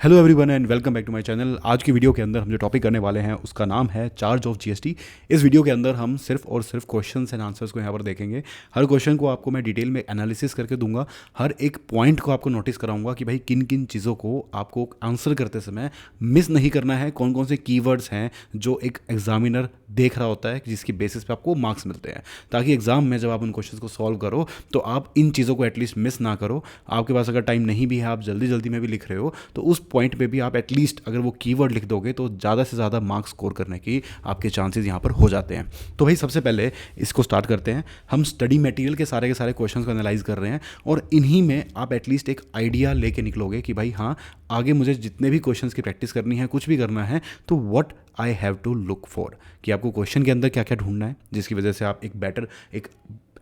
Hello everyone and welcome back to my channel. आज की video के अंदर हम जो टॉपिक करने वाले हैं उसका नाम है चार्ज ऑफ जीएसटी। इस वीडियो के अंदर हम सिर्फ और सिर्फ क्वेश्चंस एंड आंसर्स को यहाँ पर देखेंगे। हर क्वेश्चन को आपको मैं डिटेल में एनालिसिस करके दूंगा। हर एक पॉइंट को आपको नोटिस कराऊंगा कि भाई किन किन चीज़ों को आपको आंसर करते समय मिस नहीं करना है, कौन कौन से कीवर्ड्स हैं जो एक एग्जामिनर देख रहा होता है जिसकी बेसिस पे आपको मार्क्स मिलते हैं, ताकि एग्जाम में जब आप उन क्वेश्चंस को सॉल्व करो तो आप इन चीज़ों को एटलीस्ट मिस ना करो। आपके पास अगर टाइम नहीं भी है, आप जल्दी जल्दी में भी लिख रहे हो, तो उस पॉइंट पे भी आप एटलीस्ट अगर वो कीवर्ड लिख दोगे तो ज़्यादा से ज़्यादा मार्क्स स्कोर करने की आपके चांसेस यहाँ पर हो जाते हैं। तो भाई सबसे पहले इसको स्टार्ट करते हैं। हम स्टडी मटेरियल के सारे क्वेश्चंस को एनालाइज कर रहे हैं और इन्हीं में आप एटलीस्ट एक आइडिया लेके निकलोगे कि भाई हाँ, आगे मुझे जितने भी क्वेश्चंस की प्रैक्टिस करनी है, कुछ भी करना है, तो what I have to look for, कि आपको क्वेश्चन के अंदर क्या क्या ढूंढना है जिसकी वजह से आप एक बेटर, एक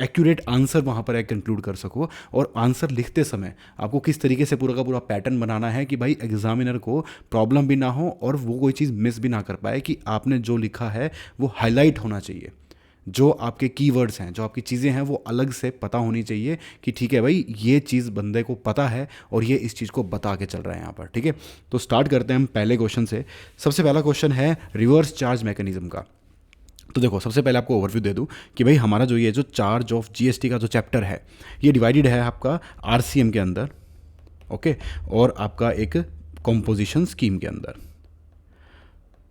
एक्यूरेट आंसर वहाँ पर एक कंक्लूड कर सको। और आंसर लिखते समय आपको किस तरीके से पूरा का पूरा पैटर्न बनाना है कि भाई एग्जामिनर को प्रॉब्लम भी ना हो और वो कोई चीज़ मिस भी ना कर पाए, कि आपने जो लिखा है वो हाईलाइट होना चाहिए। जो आपके कीवर्ड्स हैं, जो आपकी चीज़ें हैं, वो अलग से पता होनी चाहिए कि ठीक है भाई, ये चीज़ बंदे को पता है और ये इस चीज़ को बता के चल रहा है यहाँ पर। ठीक है, तो स्टार्ट करते हैं हम पहले क्वेश्चन से। सबसे पहला क्वेश्चन है रिवर्स चार्ज मैकेनिज्म का। तो देखो, सबसे पहले आपको ओवरव्यू दे दूं कि भाई हमारा जो ये जो चार्ज ऑफ जीएसटी का जो चैप्टर है, ये डिवाइडेड है आपका आरसीएम के अंदर, ओके, और आपका एक कॉम्पोजिशन स्कीम के अंदर।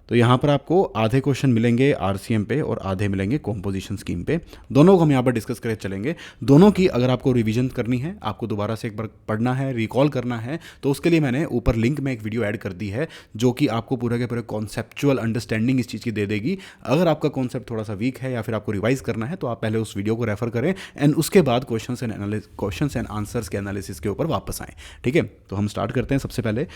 तो यहाँ पर आपको आधे क्वेश्चन मिलेंगे आरसीएम पे और आधे मिलेंगे कॉम्पोजिशन स्कीम पे। दोनों को हम यहाँ पर डिस्कस करके चलेंगे। दोनों की अगर आपको रिवीजन करनी है, आपको दोबारा से एक बार पढ़ना है, रिकॉल करना है, तो उसके लिए मैंने ऊपर लिंक में एक वीडियो ऐड कर दी है जो कि आपको पूरा के पूरे कॉन्सेप्चुअल अंडरस्टैंडिंग इस चीज़ की दे देगी। अगर आपका कॉन्सेप्ट थोड़ा सा वीक है या फिर आपको रिवाइज करना है, तो आप पहले उस वीडियो को रेफर करें एंड उसके बाद क्वेश्चन एंड आंसर्स के एनालिसिस के ऊपर वापस आएँ। ठीक है, तो हम स्टार्ट करते हैं। सबसे पहले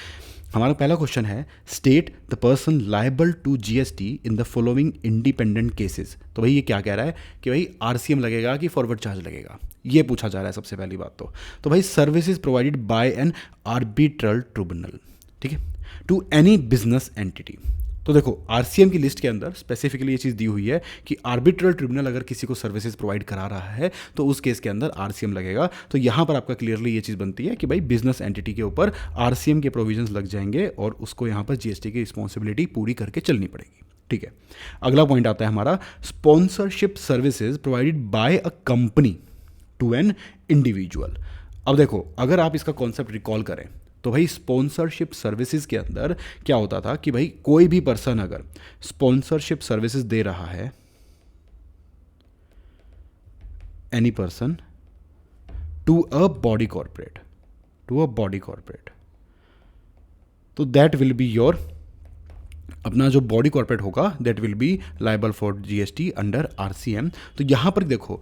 हमारा पहला क्वेश्चन है, state the person liable to GST in the following independent cases. तो भाई ये क्या कह रहा है कि भाई आरसीएम लगेगा कि फॉरवर्ड चार्ज लगेगा, ये पूछा जा रहा है सबसे पहली बात। तो भाई services provided by an arbitral tribunal, ठीक है, टू एनी बिजनेस एंटिटी। तो देखो, आरसीएम की लिस्ट के अंदर स्पेसिफिकली ये चीज़ दी हुई है कि आर्बिट्रल ट्रिब्यूनल अगर किसी को सर्विसेज प्रोवाइड करा रहा है तो उस केस के अंदर आरसीएम लगेगा। तो यहाँ पर आपका क्लियरली ये चीज़ बनती है कि भाई बिजनेस एंटिटी के ऊपर आरसीएम के प्रोविजंस लग जाएंगे और उसको यहाँ पर जीएसटी की रिस्पॉन्सिबिलिटी पूरी करके चलनी पड़ेगी। ठीक है, अगला पॉइंट आता है हमारा, sponsorship services provided by a company to an individual. अब देखो, अगर आप इसका कॉन्सेप्ट रिकॉल करें तो भाई स्पॉन्सरशिप सर्विसेज के अंदर क्या होता था कि भाई कोई भी पर्सन अगर स्पॉन्सरशिप सर्विसेज दे रहा है, any person to a body corporate, तो दैट विल बी योर, अपना जो बॉडी कॉर्पोरेट होगा that will be liable for GST under RCM. तो यहां पर देखो,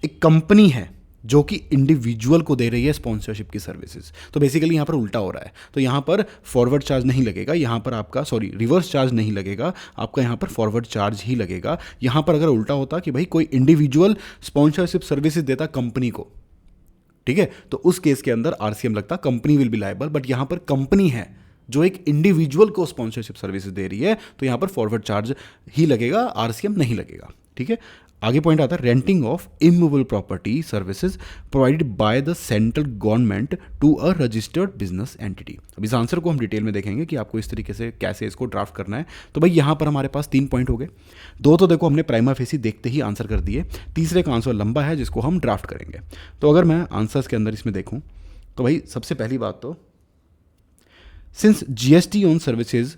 एक कंपनी है जो कि इंडिविजुअल को दे रही है स्पॉन्सरशिप की सर्विसेज, तो बेसिकली यहाँ पर उल्टा हो रहा है। तो यहाँ पर फॉरवर्ड चार्ज नहीं लगेगा, यहाँ पर आपका रिवर्स चार्ज नहीं लगेगा, आपका यहाँ पर फॉरवर्ड चार्ज ही लगेगा। यहाँ पर अगर उल्टा होता कि भाई कोई इंडिविजुअल स्पॉन्सरशिप सर्विसेज देता कंपनी को, ठीक है, तो उस केस के अंदर आरसीएम लगता, company will be liable. But यहाँ पर कंपनी है जो एक इंडिविजुअल को स्पॉन्सरशिप सर्विसेज दे रही है, तो यहाँ पर फॉरवर्ड चार्ज ही लगेगा, आरसीएम नहीं लगेगा। ठीक है, आगे पॉइंट आता है, renting of immovable property services provided by the central government to a registered business entity. अब इस आंसर को हम डिटेल में देखेंगे कि आपको इस तरीके से कैसे इसको ड्राफ्ट करना है। तो भाई यहाँ पर हमारे पास 3 पॉइंट हो गए। 2 तो देखो हमने प्राइमा फेसी देखते ही आंसर कर दिए, तीसरे का आंसर लंबा है जिसको हम ड्राफ्ट करेंगे। तो अगर मैं आंसर्स के अंदर इसमें देखूँ तो भाई सबसे पहली बात तो, since GST on services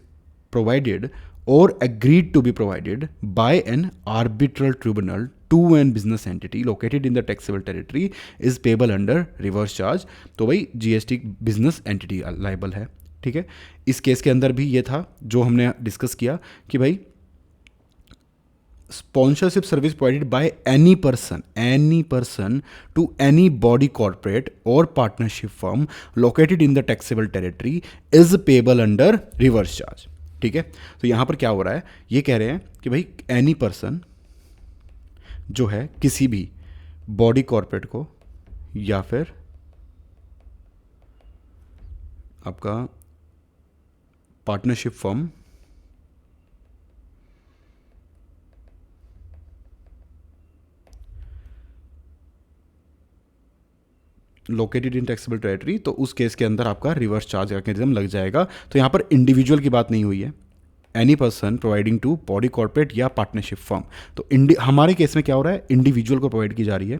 provided or agreed to be provided by an arbitral tribunal to an business entity located in the taxable territory is payable under reverse charge। तो भाई GST बिजनेस एंटिटी लाइबल है। ठीक है, इस case के अंदर भी ये था जो हमने डिस्कस किया कि भाई sponsorship service provided by any person to any body corporate or partnership firm located in the taxable territory is payable under reverse charge। ठीक है, तो यहां पर क्या हो रहा है, ये कह रहे हैं कि भाई एनी पर्सन जो है किसी भी बॉडी कॉर्पोरेट को या फिर आपका partnership firm located in taxable territory, तो उस केस के अंदर आपका रिवर्स चार्ज मैकेनिज्म लग जाएगा। तो यहाँ पर इंडिविजुअल की बात नहीं हुई है, any person providing to body corporate या पार्टनरशिप फर्म। तो हमारे केस में क्या हो रहा है, इंडिविजुअल को प्रोवाइड की जा रही है।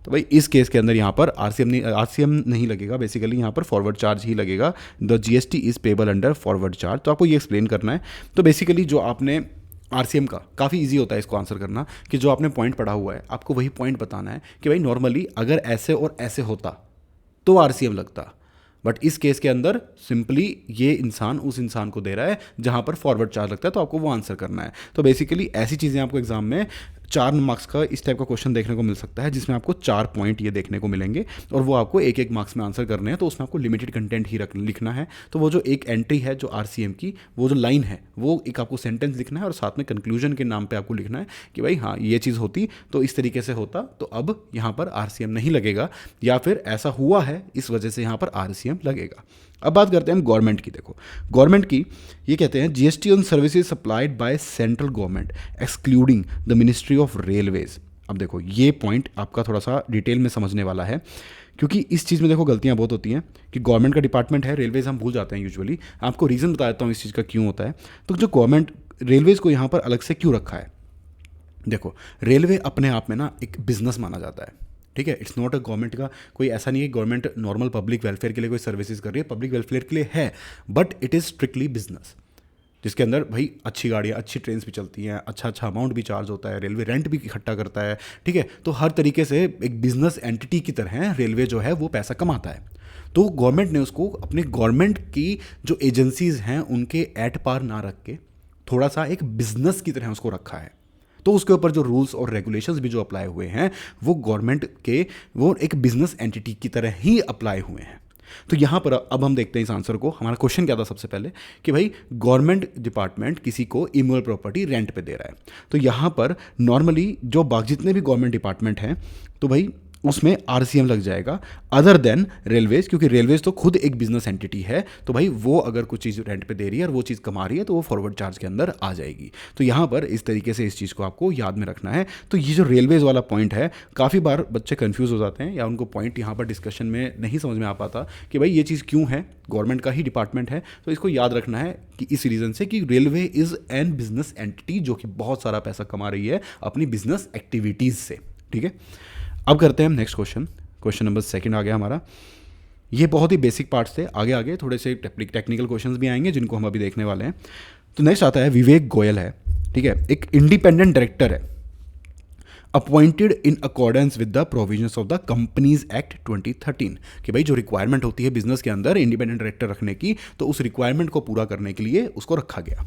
तो भाई इस केस के अंदर यहाँ पर आरसीएम नहीं लगेगा, बेसिकली यहाँ पर फॉरवर्ड चार्ज ही लगेगा। The GST is payable under forward charge. तो आपको ये एक्सप्लेन करना है। तो बेसिकली जो आपने आरसीएम का काफ़ी इजी होता है इसको आंसर करना, कि जो आपने पॉइंट पढ़ा हुआ है आपको वही पॉइंट बताना है कि भाई नॉर्मली अगर ऐसे और ऐसे होता तो आरसीएम लगता, बट इस केस के अंदर सिंपली ये इंसान उस इंसान को दे रहा है जहाँ पर फॉरवर्ड चार्ज लगता है, तो आपको वो आंसर करना है। तो बेसिकली ऐसी चीज़ें आपको एग्जाम में 4 मार्क्स का इस टाइप का क्वेश्चन देखने को मिल सकता है, जिसमें आपको 4 पॉइंट ये देखने को मिलेंगे और वो आपको एक मार्क्स में आंसर करने हैं। तो उसमें आपको लिमिटेड कंटेंट ही लिखना है। तो वो जो एक एंट्री है जो आरसीएम की, वो जो लाइन है वो एक आपको सेंटेंस लिखना है और साथ में कंक्लूजन के नाम पे आपको लिखना है कि भाई हाँ ये चीज़ होती तो इस तरीके से होता, तो अब यहाँ पर आरसीएम नहीं लगेगा, या फिर ऐसा हुआ है इस वजह से यहाँ पर आरसीएम लगेगा। अब बात करते हैं हम गवर्नमेंट की। देखो गवर्नमेंट की ये कहते हैं GST on services supplied by central government excluding the ministry of railways. अब देखो ये पॉइंट आपका थोड़ा सा डिटेल में समझने वाला है, क्योंकि इस चीज़ में देखो गलतियां बहुत होती हैं कि गवर्नमेंट का डिपार्टमेंट है, रेलवेज हम भूल जाते हैं यूजुअली। आपको रीज़न बता देता हूँ इस चीज़ का क्यों होता है। तो जो गवर्नमेंट रेलवेज को यहाँ पर अलग से क्यों रखा है, देखो रेलवे अपने आप में ना एक बिजनेस माना जाता है, ठीक है। इट्स नॉट अ गवर्नमेंट का कोई ऐसा नहीं है कि गवर्नमेंट नॉर्मल पब्लिक वेलफेयर के लिए कोई सर्विसेज कर रही है, पब्लिक वेलफेयर के लिए है, but it is strictly business, जिसके अंदर भाई अच्छी गाड़ियाँ अच्छी ट्रेन भी चलती हैं, अच्छा अमाउंट भी चार्ज होता है, रेलवे रेंट भी इकट्ठा करता है, ठीक है। तो हर तरीके से एक बिजनेस एंटिटी की तरह रेलवे जो है वो पैसा कमाता है। तो गवर्नमेंट ने उसको अपने गवर्नमेंट की जो एजेंसीज हैं उनके एट पार ना रख के थोड़ा सा एक बिजनेस की तरह उसको रखा है। तो उसके ऊपर जो रूल्स और रेगुलेशंस भी जो अप्लाई हुए हैं वो गवर्नमेंट के वो एक बिजनेस एंटिटी की तरह ही अप्लाई हुए हैं। तो यहाँ पर अब हम देखते हैं इस आंसर को। हमारा क्वेश्चन क्या था सबसे पहले कि भाई गवर्नमेंट डिपार्टमेंट किसी को इमूवल प्रॉपर्टी रेंट पे दे रहा है, तो यहाँ पर नॉर्मली जो जितने भी गवर्नमेंट डिपार्टमेंट हैं तो भाई उसमें आरसीएम लग जाएगा, अदर देन रेलवेज, क्योंकि रेलवेज तो खुद एक बिजनेस एंटिटी है। तो भाई वो अगर कुछ चीज़ रेंट पे दे रही है और वो चीज़ कमा रही है तो वो फॉरवर्ड चार्ज के अंदर आ जाएगी। तो यहाँ पर इस तरीके से इस चीज़ को आपको याद में रखना है। तो ये जो रेलवेज वाला पॉइंट है, काफ़ी बार बच्चे कन्फ्यूज़ हो जाते हैं या उनको पॉइंट यहाँ पर डिस्कशन में नहीं समझ में आ पाता कि भाई ये चीज़ क्यों है, गवर्नमेंट का ही डिपार्टमेंट है। तो इसको याद रखना है कि इस रीज़न से कि railway is an business entity जो कि बहुत सारा पैसा कमा रही है अपनी बिजनेस एक्टिविटीज़ से, ठीक है। अब करते हैं हम नेक्स्ट क्वेश्चन नंबर 2 आ गया हमारा। ये बहुत ही बेसिक पार्ट्स थे, आगे आगे थोड़े से टेक्निकल क्वेश्चंस भी आएंगे जिनको हम अभी देखने वाले हैं। तो नेक्स्ट आता है विवेक गोयल है, ठीक है, एक इंडिपेंडेंट डायरेक्टर है appointed in accordance with the provisions of the companies act 2013। कि भाई जो रिक्वायरमेंट होती है बिजनेस के अंदर इंडिपेंडेंट डायरेक्टर रखने की, तो उस रिक्वायरमेंट को पूरा करने के लिए उसको रखा गया,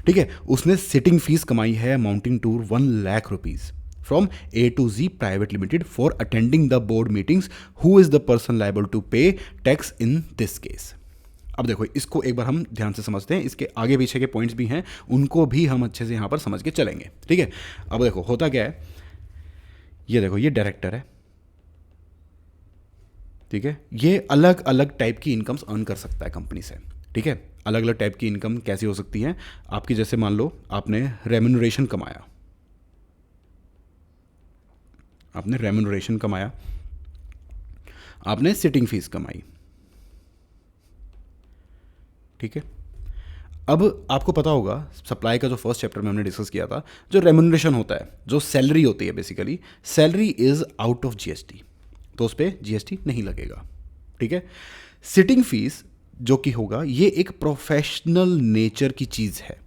ठीक है। उसने सिटिंग फीस कमाई है amounting to 1 lakh rupees from A to Z Private Limited for attending the board meetings. Who is the person liable to pay tax in this case? अब देखो इसको एक बार हम ध्यान से समझते हैं, इसके आगे पीछे के पॉइंट्स भी हैं उनको भी हम अच्छे से यहाँ पर समझ के चलेंगे, ठीक है। अब देखो होता क्या है, ये देखो ये डायरेक्टर है, ठीक है, ये अलग अलग टाइप की इनकम्स अर्न कर सकता है कंपनी से, ठीक है। अलग अलग टाइप की इनकम कैसी हो सकती है आपकी, जैसे मान लो आपने रेम्यूनरेशन कमाया, आपने सिटिंग फीस कमाई, ठीक है। अब आपको पता होगा सप्लाई का जो फर्स्ट चैप्टर में हमने डिस्कस किया था, जो रेम्यूनरेशन होता है, जो सैलरी होती है, basically salary is out of GST, तो उस पर जीएसटी नहीं लगेगा, ठीक है। सिटिंग फीस जो कि होगा ये एक प्रोफेशनल नेचर की चीज़ है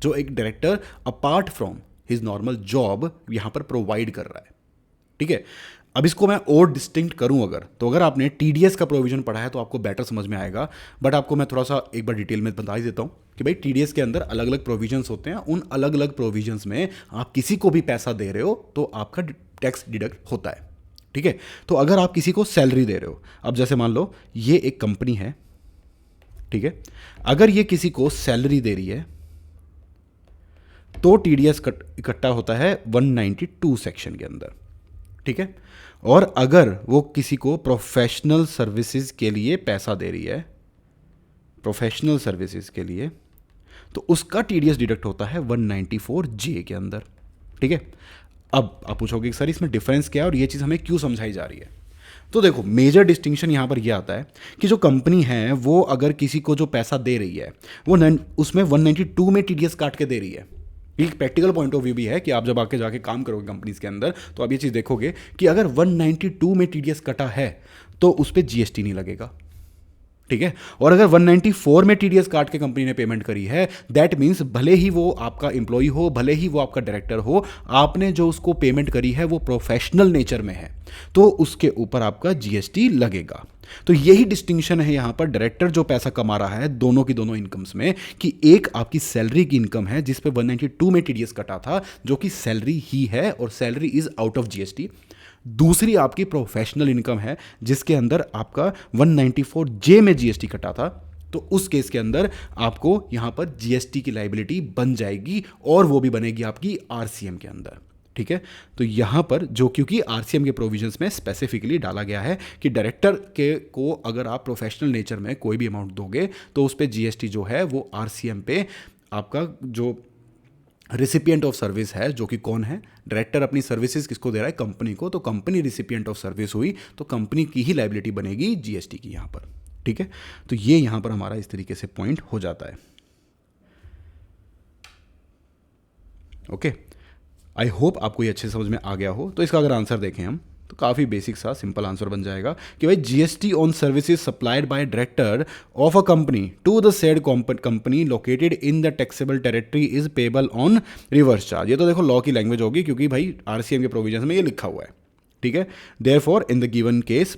जो एक director apart from his normal job यहाँ पर प्रोवाइड कर रहा है, ठीक है। अब इसको मैं और डिस्टिंक्ट करूं अगर आपने टीडीएस का प्रोविजन पढ़ा है तो आपको बेटर समझ में आएगा, बट आपको मैं थोड़ा सा एक बार डिटेल में बता ही देता हूं कि भाई टीडीएस के अंदर अलग अलग प्रोविजंस होते हैं, उन अलग अलग प्रोविजंस में आप किसी को भी पैसा दे रहे हो तो आपका टैक्स डिडक्ट होता है, ठीक है। तो अगर आप किसी को सैलरी दे रहे हो, अब जैसे मान लो ये एक कंपनी है, ठीक है, अगर ये किसी को सैलरी दे रही है तो टीडीएस इकट्ठा होता है 192 सेक्शन के अंदर, ठीक है। और अगर वो किसी को प्रोफेशनल सर्विसेज के लिए पैसा दे रही है, प्रोफेशनल सर्विसेज के लिए, तो उसका टीडीएस डिडक्ट होता है 194 जे के अंदर, ठीक है। अब आप पूछोगे कि सर इसमें डिफरेंस क्या है और ये चीज़ हमें क्यों समझाई जा रही है। तो देखो मेजर डिस्टिंक्शन यहाँ पर यह आता है कि जो कंपनी है वो अगर किसी को जो पैसा दे रही है वो उसमें 192 में टीडीएस काट के दे रही है। एक प्रैक्टिकल पॉइंट ऑफ व्यू भी है कि आप जब आके जाके काम करोगे कंपनीज के अंदर तो आप ये चीज़ देखोगे कि अगर 192 में टीडीएस कटा है तो उस पर जीएसटी नहीं लगेगा, ठीक है। और अगर 194 में टीडीएस काट के कंपनी ने पेमेंट करी है, दैट मीन्स भले ही वो आपका एम्प्लॉय हो, भले ही वो आपका डायरेक्टर हो, आपने जो उसको पेमेंट करी है वो प्रोफेशनल नेचर में है, तो उसके ऊपर आपका जीएसटी लगेगा। तो यही डिस्टिंक्शन है यहां पर डायरेक्टर जो पैसा कमा रहा है दोनों की दोनों इनकम्स में, कि एक आपकी सैलरी की इनकम है जिस पे 192 में टीडीएस कटा था जो कि सैलरी ही है और salary is out of GST. दूसरी आपकी प्रोफेशनल इनकम है जिसके अंदर आपका 194 जे में जीएसटी कटा था, तो उस केस के अंदर आपको यहां पर जीएसटी की लायबिलिटी बन जाएगी और वो भी बनेगी आपकी आरसीएम के अंदर, ठीक है। तो यहां पर जो क्योंकि आरसीएम के प्रोविजंस में स्पेसिफिकली डाला गया है कि डायरेक्टर के को अगर आप प्रोफेशनल नेचर में कोई भी अमाउंट दोगे तो उस पर जीएसटी जो है वो आरसीएम पे आपका जो रिसिपिएंट ऑफ सर्विस है, जो कि कौन है, डायरेक्टर अपनी सर्विसेज किसको दे रहा है, कंपनी को, तो कंपनी रिसिपिएंट ऑफ सर्विस हुई तो कंपनी की ही लायबिलिटी बनेगी जीएसटी की यहां पर, ठीक है। तो ये यहां पर हमारा इस तरीके से पॉइंट हो जाता है। ओके, आई होप आपको ये अच्छे समझ में आ गया हो। तो इसका अगर आंसर देखें हम तो काफ़ी बेसिक सा सिंपल आंसर बन जाएगा कि भाई GST on services supplied by director of a company to the said company located in the taxable territory is payable on reverse charge. ये तो देखो लॉ की लैंग्वेज होगी क्योंकि भाई आरसीएम के प्रोविजन में ये लिखा हुआ है, ठीक है। Therefore in the given case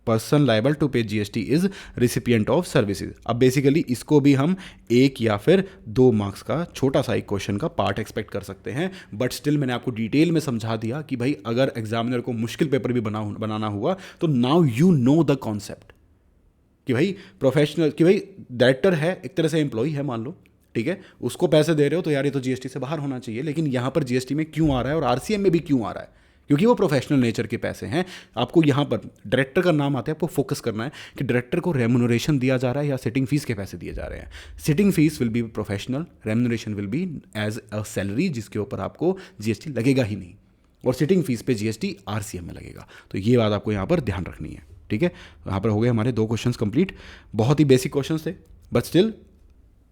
person liable to pay GST is recipient of services. अब बेसिकली इसको भी हम 1 या फिर 2 मार्क्स का छोटा सा एक क्वेश्चन का पार्ट एक्सपेक्ट कर सकते हैं, बट स्टिल मैंने आपको डिटेल में समझा दिया कि भाई अगर एग्जामिनर को मुश्किल पेपर भी बनाना हुआ तो now you know the concept कि भाई प्रोफेशनल, कि भाई डायरेक्टर है एक तरह से एम्प्लॉय है मान लो, ठीक है, उसको पैसे दे रहे हो तो यार ये तो जीएसटी से बाहर होना चाहिए, लेकिन यहां पर जीएसटी में क्यों आ रहा है और आरसीएम में भी क्यों आ रहा है, क्योंकि वो प्रोफेशनल नेचर के पैसे हैं। आपको यहाँ पर डायरेक्टर का नाम आता है, आपको फोकस करना है कि डायरेक्टर को रेम्यूनरेशन दिया जा रहा है या सिटिंग फीस के पैसे दिए जा रहे हैं। Sitting fees will be professional, remuneration will be as a salary जिसके ऊपर आपको जीएसटी लगेगा ही नहीं, और सिटिंग फीस पे जीएसटी आरसीएम में लगेगा। तो ये बात आपको यहाँ पर ध्यान रखनी है, ठीक है। यहाँ पर हो गए हमारे 2 क्वेश्चंस कंप्लीट। बहुत ही बेसिक क्वेश्चंस थे but still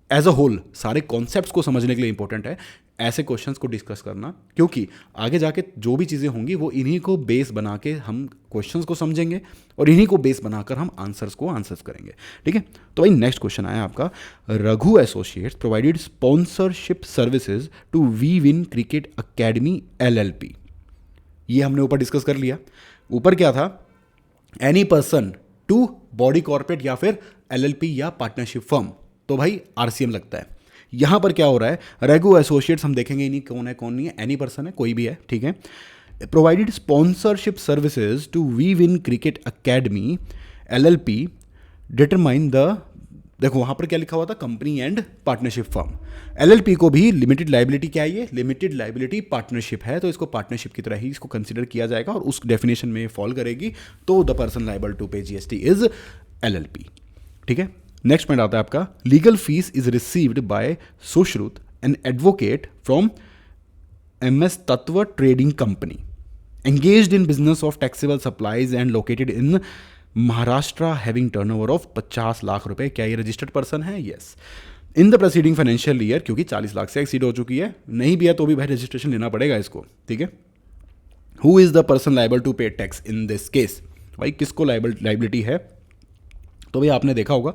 as a whole सारे कॉन्सेप्ट्स को समझने के लिए इंपॉर्टेंट है ऐसे क्वेश्चंस को डिस्कस करना, क्योंकि आगे जाके जो भी चीज़ें होंगी वो इन्हीं को बेस बना के हम क्वेश्चंस को समझेंगे और इन्हीं को बेस बनाकर हम आंसर्स करेंगे, ठीक है। तो भाई नेक्स्ट क्वेश्चन आया आपका, Raghu Associates provided sponsorship services to We Win Cricket Academy LLP. ये हमने ऊपर डिस्कस कर लिया। ऊपर क्या था, any person to body corporate या फिर एलएलपी या पार्टनरशिप फर्म, तो भाई आरसीएम लगता है। यहां पर क्या हो रहा है, रघु एसोसिएट्स हम देखेंगे ही नहीं कौन है कौन नहीं है, एनी पर्सन है, कोई भी है, ठीक है। Provided sponsorship services to We Win Cricket Academy LLP determine the, देखो वहां पर क्या लिखा हुआ था, company and partnership firm. LLP को भी लिमिटेड लाइबिलिटी, क्या है ये, लिमिटेड लाइबिलिटी पार्टनरशिप है, तो इसको पार्टनरशिप की तरह ही इसको कंसिडर किया जाएगा और उस डेफिनेशन में फॉल करेगी, तो the person liable to pay GST is LLP, ठीक है। नेक्स्ट पॉइंट आता है आपका, legal fee is received by Sushrut an advocate from MS Tattva trading company engaged in business of taxable supplies and located in Maharashtra having turnover of 50 lakh रुपए। क्या ये registered person है? Yes. In the preceding financial year, क्योंकि 40 लाख से exceed हो चुकी है, नहीं भी है तो भी भाई रजिस्ट्रेशन लेना पड़ेगा इसको, ठीक है। Who is the person liable to pay tax in this case, भाई किसको लाइबिलिटी है, तो भाई आपने देखा होगा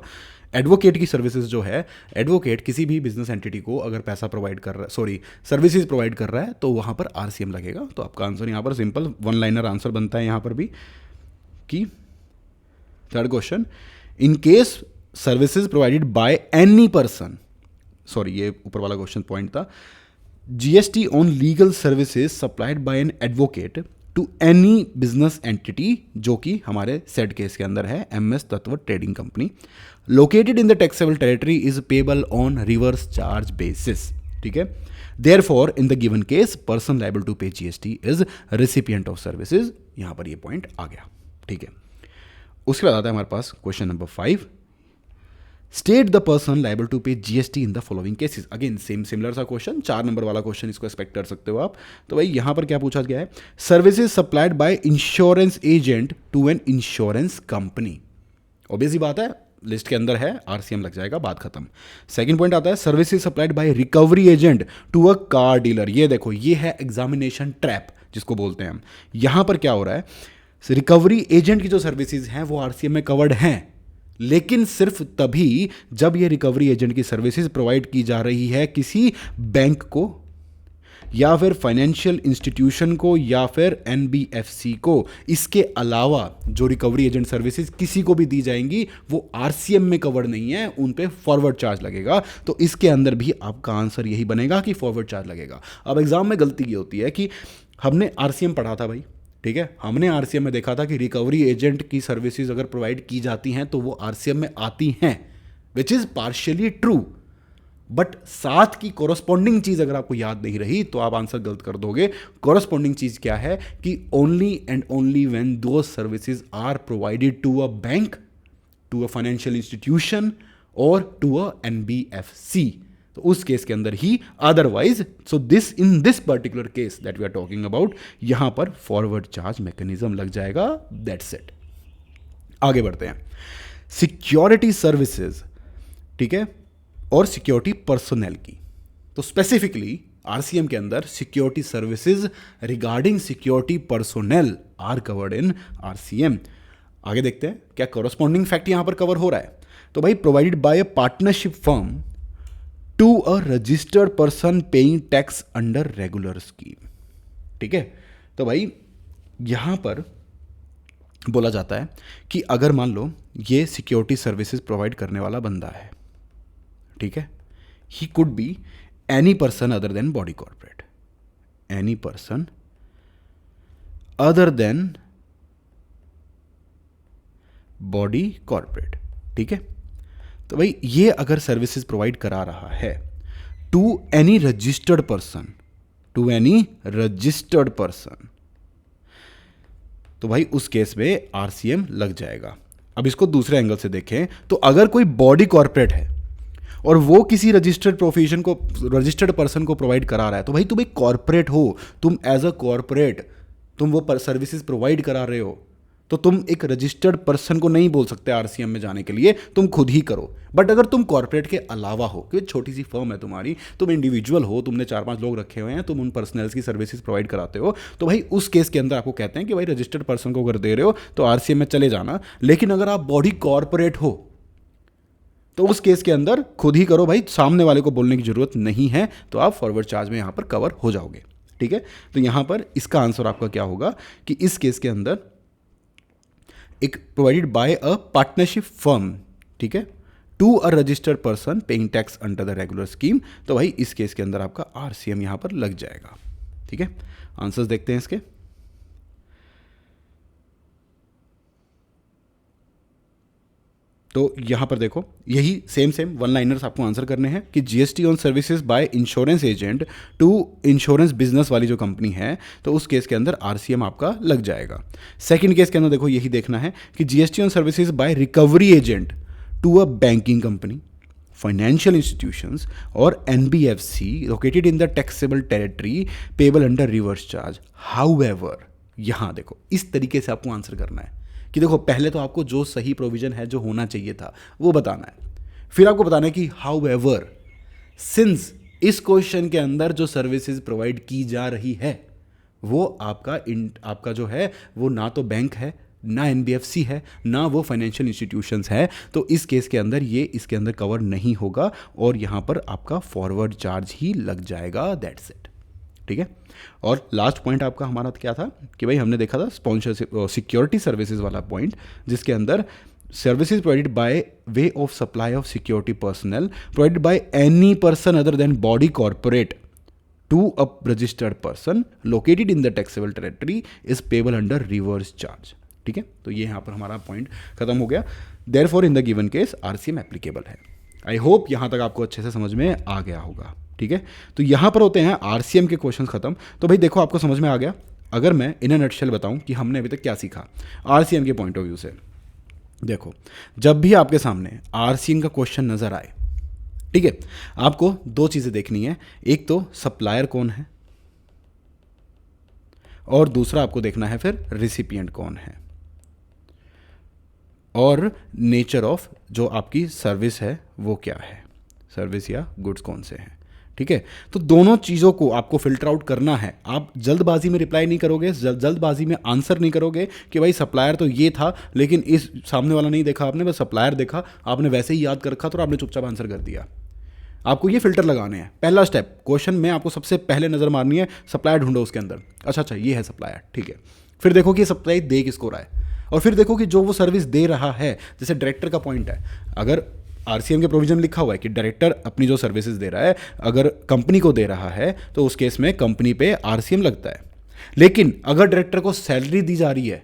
एडवोकेट की सर्विसेज जो है, एडवोकेट किसी भी बिजनेस एंटिटी को अगर पैसा प्रोवाइड कर रहा है, सॉरी सर्विसेज प्रोवाइड कर रहा है, तो वहाँ पर आरसीएम लगेगा। तो आपका आंसर यहाँ पर सिंपल 1 लाइनर आंसर बनता है यहाँ पर भी कि third question, in case services provided by any person, sorry ये ऊपर वाला क्वेश्चन पॉइंट था, GST on legal services supplied by an advocate to any business entity, जो कि हमारे सेड केस के अंदर है MS Tattva trading company, located in the taxable territory is payable on reverse charge basis, ठीक है। Therefore in the given case person liable to pay GST is recipient of services, यहां पर ये पॉइंट आ गया, ठीक है। उसके बाद आता है हमारे पास question number 5, state the person liable to pay GST in the following cases. Again same similar सा क्वेश्चन, 4 नंबर वाला क्वेश्चन, इसको एक्सपेक्ट कर सकते हो आप। तो भाई यहां पर क्या पूछा गया है, services supplied by insurance agent to an insurance company. Obvious ही बात है, लिस्ट के अंदर है, आरसीएम लग जाएगा, बात खत्म। सेकंड पॉइंट आता है services supplied by recovery agent to a car dealer. ये देखो, ये है एग्जामिनेशन ट्रैप जिसको बोलते हैं हम। यहां पर क्या हो रहा है, रिकवरी एजेंट की जो सर्विसेज हैं वो आरसीएम में कवर्ड हैं, लेकिन सिर्फ तभी जब ये रिकवरी एजेंट की सर्विसेज प्रोवाइड की जा रही है किसी बैंक को या फिर फाइनेंशियल इंस्टीट्यूशन को या फिर एनबीएफसी को। इसके अलावा जो रिकवरी एजेंट सर्विसेज किसी को भी दी जाएंगी वो आरसीएम में कवर्ड नहीं है, उन पे फॉरवर्ड चार्ज लगेगा। तो इसके अंदर भी आपका आंसर यही बनेगा कि फॉरवर्ड चार्ज लगेगा। अब एग्जाम में गलती ये होती है कि हमने आरसीएम पढ़ा था भाई, ठीक है, हमने आरसीएम में देखा था कि रिकवरी एजेंट की सर्विसेज अगर प्रोवाइड की जाती हैं तो वो आरसीएम में आती हैं, which is partially true, but साथ की कोरस्पॉन्डिंग चीज अगर आपको याद नहीं रही तो आप आंसर गलत कर दोगे। कोरस्पॉन्डिंग चीज क्या है कि only and only when those services are provided to a bank, to a financial institution और टू अ एनबीएफसी, तो उस केस के अंदर ही, otherwise so this in this particular case that we are talking about, यहां पर forward charge mechanism लग जाएगा। That's it. आगे बढ़ते हैं, सिक्योरिटी सर्विसेज, ठीक है, और सिक्योरिटी पर्सनल की। तो स्पेसिफिकली आरसीएम के अंदर security services regarding security personnel are covered in RCM. आगे देखते हैं क्या कॉरस्पॉन्डिंग फैक्ट यहां पर कवर हो रहा है। तो भाई provided by a partnership firm to a registered person paying tax under regular scheme, ठीक है। तो भाई यहां पर बोला जाता है कि अगर मान लो ये सिक्योरिटी सर्विसेज प्रोवाइड करने वाला बंदा है, ठीक है, he could be any person other than body corporate, any person other than body corporate, ठीक है। तो भाई ये अगर सर्विसेज प्रोवाइड करा रहा है to any registered person, to any registered person, तो भाई उस केस में आरसीएम लग जाएगा। अब इसको दूसरे एंगल से देखें तो अगर कोई बॉडी कॉर्पोरेट है और वो किसी रजिस्टर्ड प्रोफेशन को, रजिस्टर्ड पर्सन को प्रोवाइड करा रहा है, तो भाई तुम एक कॉर्पोरेट हो, तुम एज अ कॉर्पोरेट तुम वो सर्विसेज प्रोवाइड करा रहे हो, तो तुम एक रजिस्टर्ड पर्सन को नहीं बोल सकते आरसीएम में जाने के लिए, तुम खुद ही करो। बट अगर तुम कॉर्पोरेट के अलावा हो, क्योंकि छोटी सी फर्म है तुम्हारी, तुम इंडिविजुअल हो, तुमने 4-5 लोग रखे हुए हैं, तुम उन पर्सनल्स की सर्विसेज प्रोवाइड कराते हो, तो भाई उस केस के अंदर आपको कहते हैं कि भाई रजिस्टर्ड पर्सन को अगर दे रहे हो तो आरसीएम में चले जाना। लेकिन अगर आप बॉडी कॉर्पोरेट हो तो उस केस के अंदर खुद ही करो भाई, सामने वाले को बोलने की जरूरत नहीं है, तो आप फॉरवर्ड चार्ज में यहां पर कवर हो जाओगे, ठीक है। तो यहां पर इसका आंसर आपका क्या होगा कि इस केस के अंदर एक provided by a partnership firm, ठीक है, to a registered person paying tax under the regular scheme, तो भाई इस केस के अंदर आपका आरसीएम यहां पर लग जाएगा, ठीक है। आंसर्स देखते हैं इसके। तो यहां पर देखो, यही सेम वन लाइनर्स आपको आंसर करने हैं कि GST on services by insurance agent to insurance business वाली जो कंपनी है, तो उस केस के अंदर आरसीएम आपका लग जाएगा। सेकंड केस के अंदर देखो, यही देखना है कि GST on services by recovery agent to a banking company, financial institutions और NBFC located in the taxable territory payable under reverse charge. However, यहां देखो इस तरीके से आपको आंसर करना है कि देखो पहले तो आपको जो सही प्रोविजन है, जो होना चाहिए था, वो बताना है, फिर आपको बताना है कि हाउएवर सिंस इस क्वेश्चन के अंदर जो सर्विसेज प्रोवाइड की जा रही है वो आपका जो है वो ना तो बैंक है, ना एनबीएफसी है, ना वो फाइनेंशियल इंस्टीट्यूशंस है, तो इस केस के अंदर ये इसके अंदर कवर नहीं होगा और यहां पर आपका फॉरवर्ड चार्ज ही लग जाएगा। दैट्स इट, ठीक है। और लास्ट पॉइंट आपका हमारा क्या था कि भाई हमने देखा था स्पॉन्सरशिप सिक्योरिटी सर्विसेज वाला पॉइंट, जिसके अंदर services provided by way of supply of security personnel provided by any person other than body corporate to a registered person located in the taxable territory is payable under reverse charge, ठीक है। तो ये यहाँ पर हमारा point खत्म हो गया। Therefore in the given case RCM applicable है। आई होप यहाँ तक आपको अच्छे से समझ में आ गया होगा, ठीक है। तो यहाँ पर होते हैं आरसीएम के क्वेश्चन खत्म। तो भाई देखो आपको समझ में आ गया। अगर मैं इन अ नटशेल बताऊं कि हमने अभी तक क्या सीखा आरसीएम के पॉइंट ऑफ व्यू से, देखो, जब भी आपके सामने आरसीएम का क्वेश्चन नज़र आए, ठीक है, आपको दो चीज़ें देखनी है। एक तो सप्लायर कौन है और दूसरा आपको देखना है फिर रिसिपिएंट कौन है, और नेचर ऑफ जो आपकी सर्विस है वो क्या है, सर्विस या गुड्स कौन से हैं। ठीक है, तो दोनों चीज़ों को आपको फिल्टर आउट करना है। आप जल्दबाजी में रिप्लाई नहीं करोगे, जल्दबाजी में आंसर नहीं करोगे कि भाई सप्लायर तो ये था लेकिन इस सामने वाला नहीं देखा आपने, बस सप्लायर देखा, आपने वैसे ही याद कर रखा तो आपने चुपचाप आंसर कर दिया। आपको ये फिल्टर लगाने हैं। पहला स्टेप क्वेश्चन में आपको सबसे पहले नज़र मारनी है, सप्लायर ढूंढो उसके अंदर। अच्छा ये है सप्लायर, ठीक है। फिर देखो कि सप्लाई दे किसको रहा है, और फिर देखो कि जो वो सर्विस दे रहा है, जैसे डायरेक्टर का पॉइंट है, अगर आरसीएम के प्रोविजन लिखा हुआ है कि डायरेक्टर अपनी जो सर्विसेज दे रहा है अगर कंपनी को दे रहा है तो उस केस में कंपनी पे आरसीएम लगता है। लेकिन अगर डायरेक्टर को सैलरी दी जा रही है,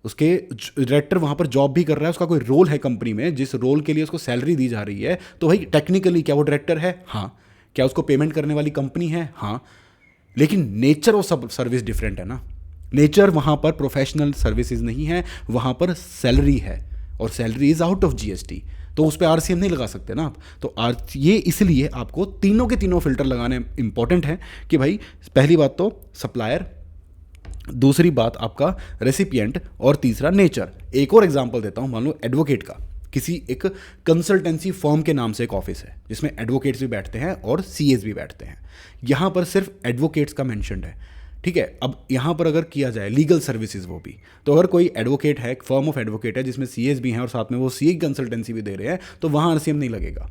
उसके डायरेक्टर वहां पर जॉब भी कर रहा है, उसका कोई रोल है कंपनी में, जिस रोल के लिए उसको सैलरी दी जा रही है, तो भाई टेक्निकली क्या वो डायरेक्टर है? हाँ। क्या उसको पेमेंट करने वाली कंपनी है? हाँ। लेकिन नेचर ऑफ सब सर्विस डिफरेंट है ना। नेचर वहां पर प्रोफेशनल सर्विसेज नहीं है, वहां पर सैलरी है, और salary is out of GST, तो उस पर आरसीएम नहीं लगा सकते ना आप। तो ये इसलिए आपको तीनों के तीनों फिल्टर लगाने इंपॉर्टेंट है कि भाई पहली बात तो सप्लायर, दूसरी बात आपका रेसिपिएंट, और तीसरा नेचर। एक और एग्जांपल देता हूं, मान लो एडवोकेट का, किसी एक कंसल्टेंसी फर्म के नाम से एक ऑफिस है जिसमें एडवोकेट्स भी बैठते हैं और सीएस भी बैठते हैं। यहां पर सिर्फ एडवोकेट्स का मेंशन्ड है, ठीक है। अब यहाँ पर अगर किया जाए लीगल सर्विसेज वो भी, तो अगर कोई एडवोकेट है, एक फर्म ऑफ एडवोकेट है जिसमें सीएस भी हैं और साथ में वो सीए कंसल्टेंसी भी दे रहे हैं, तो वहाँ आरसीएम नहीं लगेगा।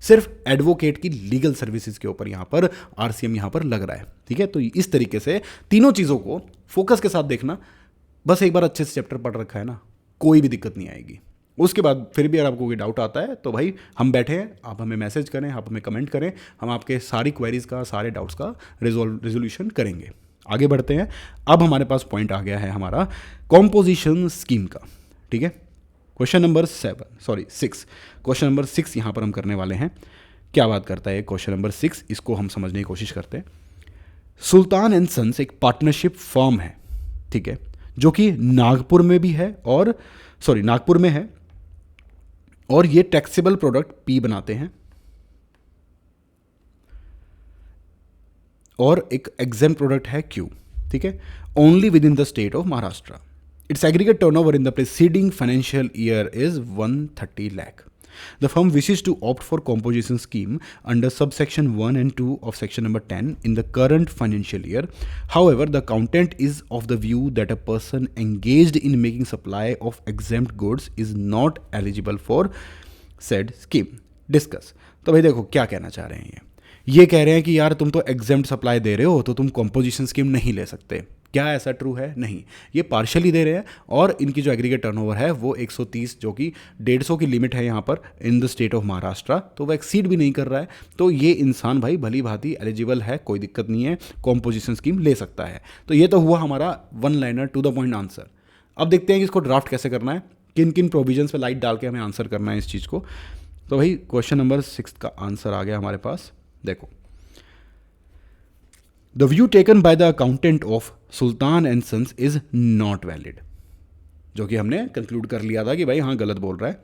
सिर्फ एडवोकेट की लीगल सर्विसेज के ऊपर यहाँ पर आरसीएम यहाँ पर लग रहा है, ठीक है। तो इस तरीके से तीनों चीज़ों को फोकस के साथ देखना। बस एक बार अच्छे से चैप्टर पढ़ रखा है ना, कोई भी दिक्कत नहीं आएगी। उसके बाद फिर भी अगर आपको कोई डाउट आता है तो भाई हम बैठे हैं, आप हमें मैसेज करें, आप हमें कमेंट करें, हम आपके सारी क्वेरीज का, सारे डाउट्स का रेजोल्यूशन करेंगे। आगे बढ़ते हैं। अब हमारे पास पॉइंट आ गया है हमारा कॉम्पोजिशन स्कीम का, ठीक है। क्वेश्चन नंबर 6, क्वेश्चन नंबर 6 यहाँ पर हम करने वाले हैं। क्या बात करता है क्वेश्चन नंबर 6, इसको हम समझने की कोशिश करते हैं। सुल्तान एंड सन्स एक पार्टनरशिप फर्म है, ठीक है, जो कि नागपुर में भी है, और नागपुर में है, और ये टैक्सेबल प्रोडक्ट पी बनाते हैं, और एक एग्जाम प्रोडक्ट है क्यू, ठीक है, only with in the state of Maharashtra. It's aggregate turnover in the preceding financial year is 130 lakh. The firm wishes to opt for composition scheme under subsection 1 and 2 of section number 10 in the current financial year. However, the accountant is of the view that a person engaged in making supply of exempt goods is not eligible for said scheme. Discuss. तो भाई देखो क्या कहना चाह रहे हैं ये कह रहे हैं कि यार तुम तो एग्जेम्प्ट सप्लाई दे रहे हो तो तुम कॉम्पोजिशन स्कीम नहीं ले सकते। क्या ऐसा ट्रू है? नहीं, ये पार्शियली दे रहे हैं, और इनकी जो एग्रीगेट टर्नओवर है वो 130, जो कि 150 की लिमिट है यहाँ पर in the state of Maharashtra, तो वो एक्सीड भी नहीं कर रहा है। तो ये इंसान भाई भली भांति एलिजिबल है, कोई दिक्कत नहीं है, कॉम्पोजिशन स्कीम ले सकता है। तो ये तो हुआ हमारा one liner to the point answer. अब देखते हैं कि इसको ड्राफ्ट कैसे करना है, किन किन प्रोविजंस पे लाइट डाल के हमें आंसर करना है इस चीज़ को। तो भाई क्वेश्चन नंबर 6 का आंसर आ गया हमारे पास। देखो, the view taken by the accountant of Sultan and sons is not valid, जो कि हमने कंक्लूड कर लिया था कि भाई हाँ गलत बोल रहा है।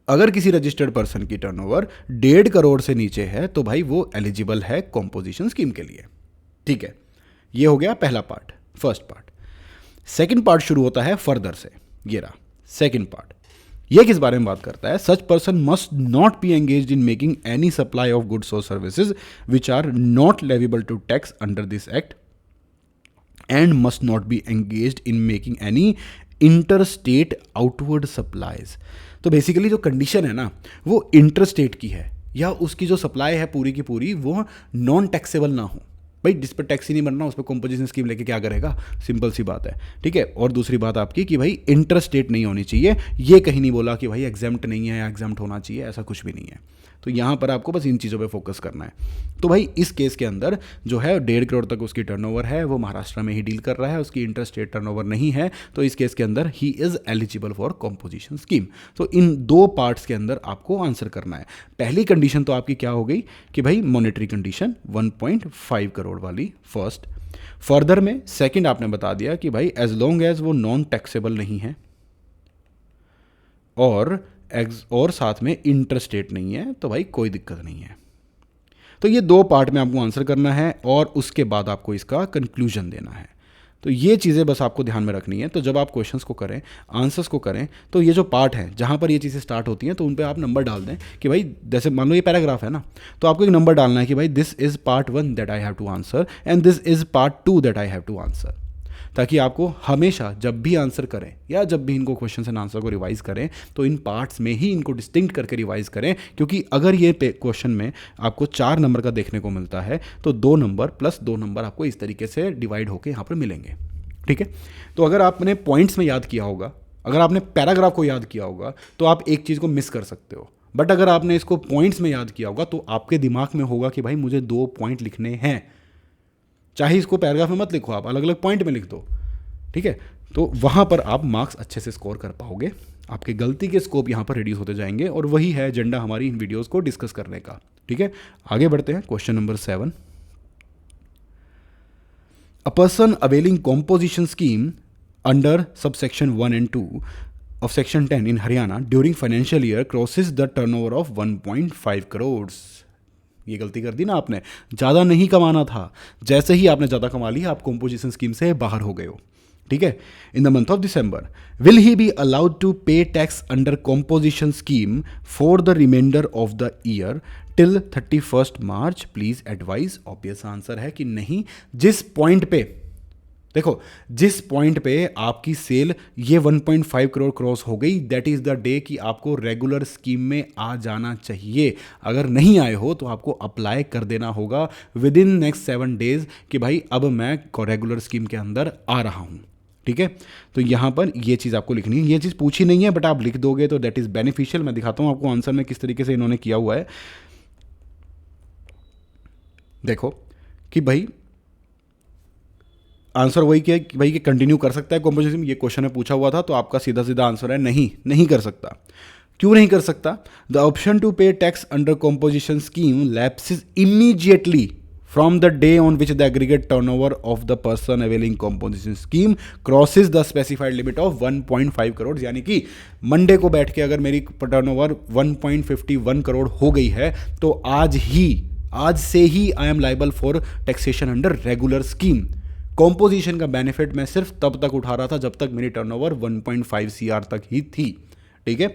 अगर किसी रजिस्टर्ड पर्सन की टर्नओवर 1.5 करोड़ से नीचे है तो भाई वो एलिजिबल है कॉम्पोजिशन स्कीम के लिए, ठीक है। ये हो गया पहला part, first part. Second part शुरू होता है फर्दर से, ये रहा सेकंड पार्ट। ये किस बारे में बात करता है? Such person must not be engaged in making any supply of goods और services which are not leviable to tax under this act and must not be engaged in making any inter state outward supplies. तो basically जो condition है ना वो inter state की है, या उसकी जो सप्लाई है पूरी की पूरी वो नॉन टैक्सेबल ना हो। भाई जिस पर टैक्स ही नहीं बनना उस पर कॉम्पोजिशन स्कीम लेके क्या करेगा? सिंपल सी बात है, ठीक है। और दूसरी बात आपकी कि भाई इंटर स्टेट नहीं होनी चाहिए। ये कहीं नहीं बोला कि भाई एग्जाम्प्ट नहीं है या एग्जाम्प्ट होना चाहिए, ऐसा कुछ भी नहीं है। तो यहाँ पर आपको बस इन चीज़ों पे फोकस करना है। तो भाई इस केस के अंदर जो है 1.5 करोड़ तक उसकी टर्नओवर है, वो महाराष्ट्र में ही डील कर रहा है, उसकी इंटर स्टेट टर्नओवर नहीं है, तो इस केस के अंदर he is eligible for composition scheme. तो इन दो पार्ट्स के अंदर आपको आंसर करना है। पहली कंडीशन तो आपकी क्या हो गई कि भाई मॉनेटरी कंडीशन 1.5 करोड़ वाली फर्स्ट। फर्दर में सेकंड आपने बता दिया कि भाई एज लॉन्ग एज वो नॉन टैक्सेबल नहीं है, और साथ में इंटरस्टेट नहीं है, तो भाई कोई दिक्कत नहीं है। तो ये 2 पार्ट में आपको आंसर करना है और उसके बाद आपको इसका कंक्लूजन देना है। तो ये चीज़ें बस आपको ध्यान में रखनी है। तो जब आप क्वेश्चंस को करें, आंसर्स को करें, तो ये जो पार्ट है जहाँ पर ये चीज़ें स्टार्ट होती हैं, तो उन पे आप नंबर डाल दें कि भाई, जैसे मान लो ये पैराग्राफ है ना, तो आपको एक नंबर डालना है कि भाई this is part 1 that I have to answer and this is part 2 that I have to answer, ताकि आपको हमेशा जब भी आंसर करें या जब भी इनको क्वेश्चन एंड आंसर को रिवाइज करें, तो इन पार्ट्स में ही इनको डिस्टिंक्ट करके रिवाइज करें। क्योंकि अगर ये क्वेश्चन में आपको 4 नंबर का देखने को मिलता है, तो 2 नंबर प्लस 2 नंबर आपको इस तरीके से डिवाइड होकर यहाँ पर मिलेंगे। ठीक है, तो अगर आपने पॉइंट्स में याद किया होगा, अगर आपने पैराग्राफ को याद किया होगा, तो आप एक चीज़ को मिस कर सकते हो। बट अगर आपने इसको पॉइंट्स में याद किया होगा, तो आपके दिमाग में होगा कि भाई मुझे 2 पॉइंट लिखने हैं। चाहे इसको पैराग्राफ में मत लिखो, आप अलग अलग पॉइंट में लिख दो। ठीक है, तो वहाँ पर आप मार्क्स अच्छे से स्कोर कर पाओगे, आपके गलती के स्कोप यहाँ पर रिड्यूस होते जाएंगे, और वही है एजेंडा हमारी इन वीडियोस को डिस्कस करने का। ठीक है, आगे बढ़ते हैं। Question number 7, a person availing composition scheme under subsection 1 and 2 of section 10 in Haryana during financial year crosses the turnover of 1.5 crores। ये गलती कर दी ना आपने, ज़्यादा नहीं कमाना था। जैसे ही आपने ज़्यादा कमा लिया, आप कॉम्पोजिशन स्कीम से बाहर हो गए हो। ठीक है, in the month of December will he be allowed to pay tax under composition scheme for the reminder of the year till 31 March, please advise. Obvious answer है कि नहीं। जिस पॉइंट पे, देखो, जिस पॉइंट पे आपकी सेल ये 1.5 करोड़ क्रॉस हो गई, दैट इज़ द डे कि आपको रेगुलर स्कीम में आ जाना चाहिए। अगर नहीं आए हो तो आपको अप्लाई कर देना होगा विद इन नेक्स्ट 7 days कि भाई अब मैं रेगुलर स्कीम के अंदर आ रहा हूँ। ठीक है, तो यहाँ पर ये चीज़ आपको लिखनी है। ये चीज़ पूछी नहीं है, बट आप लिख दोगे तो दैट इज़ बेनिफिशियल। मैं दिखाता हूँ आपको आंसर में किस तरीके से इन्होंने किया हुआ है। देखो कि भाई आंसर वही क्या है कि भाई कि कंटिन्यू कर सकता है कॉम्पोजिशन। ये क्वेश्चन में पूछा हुआ था, तो आपका सीधा सीधा आंसर है नहीं, नहीं कर सकता। क्यों नहीं कर सकता? The option to pay tax under composition scheme lapses immediately from the day on which the aggregate turnover of the person availing composition scheme crosses the specified limit of 1.5 crore. यानी कि मंडे को बैठ के अगर मेरी टर्नओवर 1.51 करोड़ हो गई है, तो आज से ही I am liable for taxation under regular scheme. Composition का बेनिफिट मैं सिर्फ तब तक उठा रहा था जब तक मेरी टर्नओवर 1.5 CR तक ही थी। ठीक है,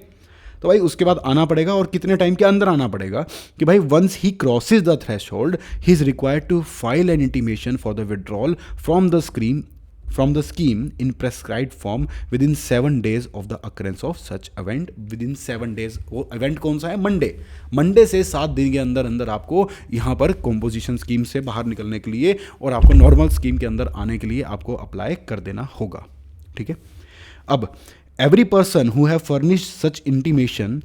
तो भाई उसके बाद आना पड़ेगा, और कितने टाइम के अंदर आना पड़ेगा कि भाई once he crosses the threshold he is required to file an intimation for the withdrawal from the scheme in prescribed form within 7 days of the occurrence of such event. Within 7 days, वो event कौन सा है? Monday से 7 दिन के अंदर अंदर आपको यहाँ पर कॉम्पोजिशन स्कीम से बाहर निकलने के लिए और आपको नॉर्मल स्कीम के अंदर आने के लिए आपको अप्लाई कर देना होगा। ठीक है, अब every person who have furnished such intimation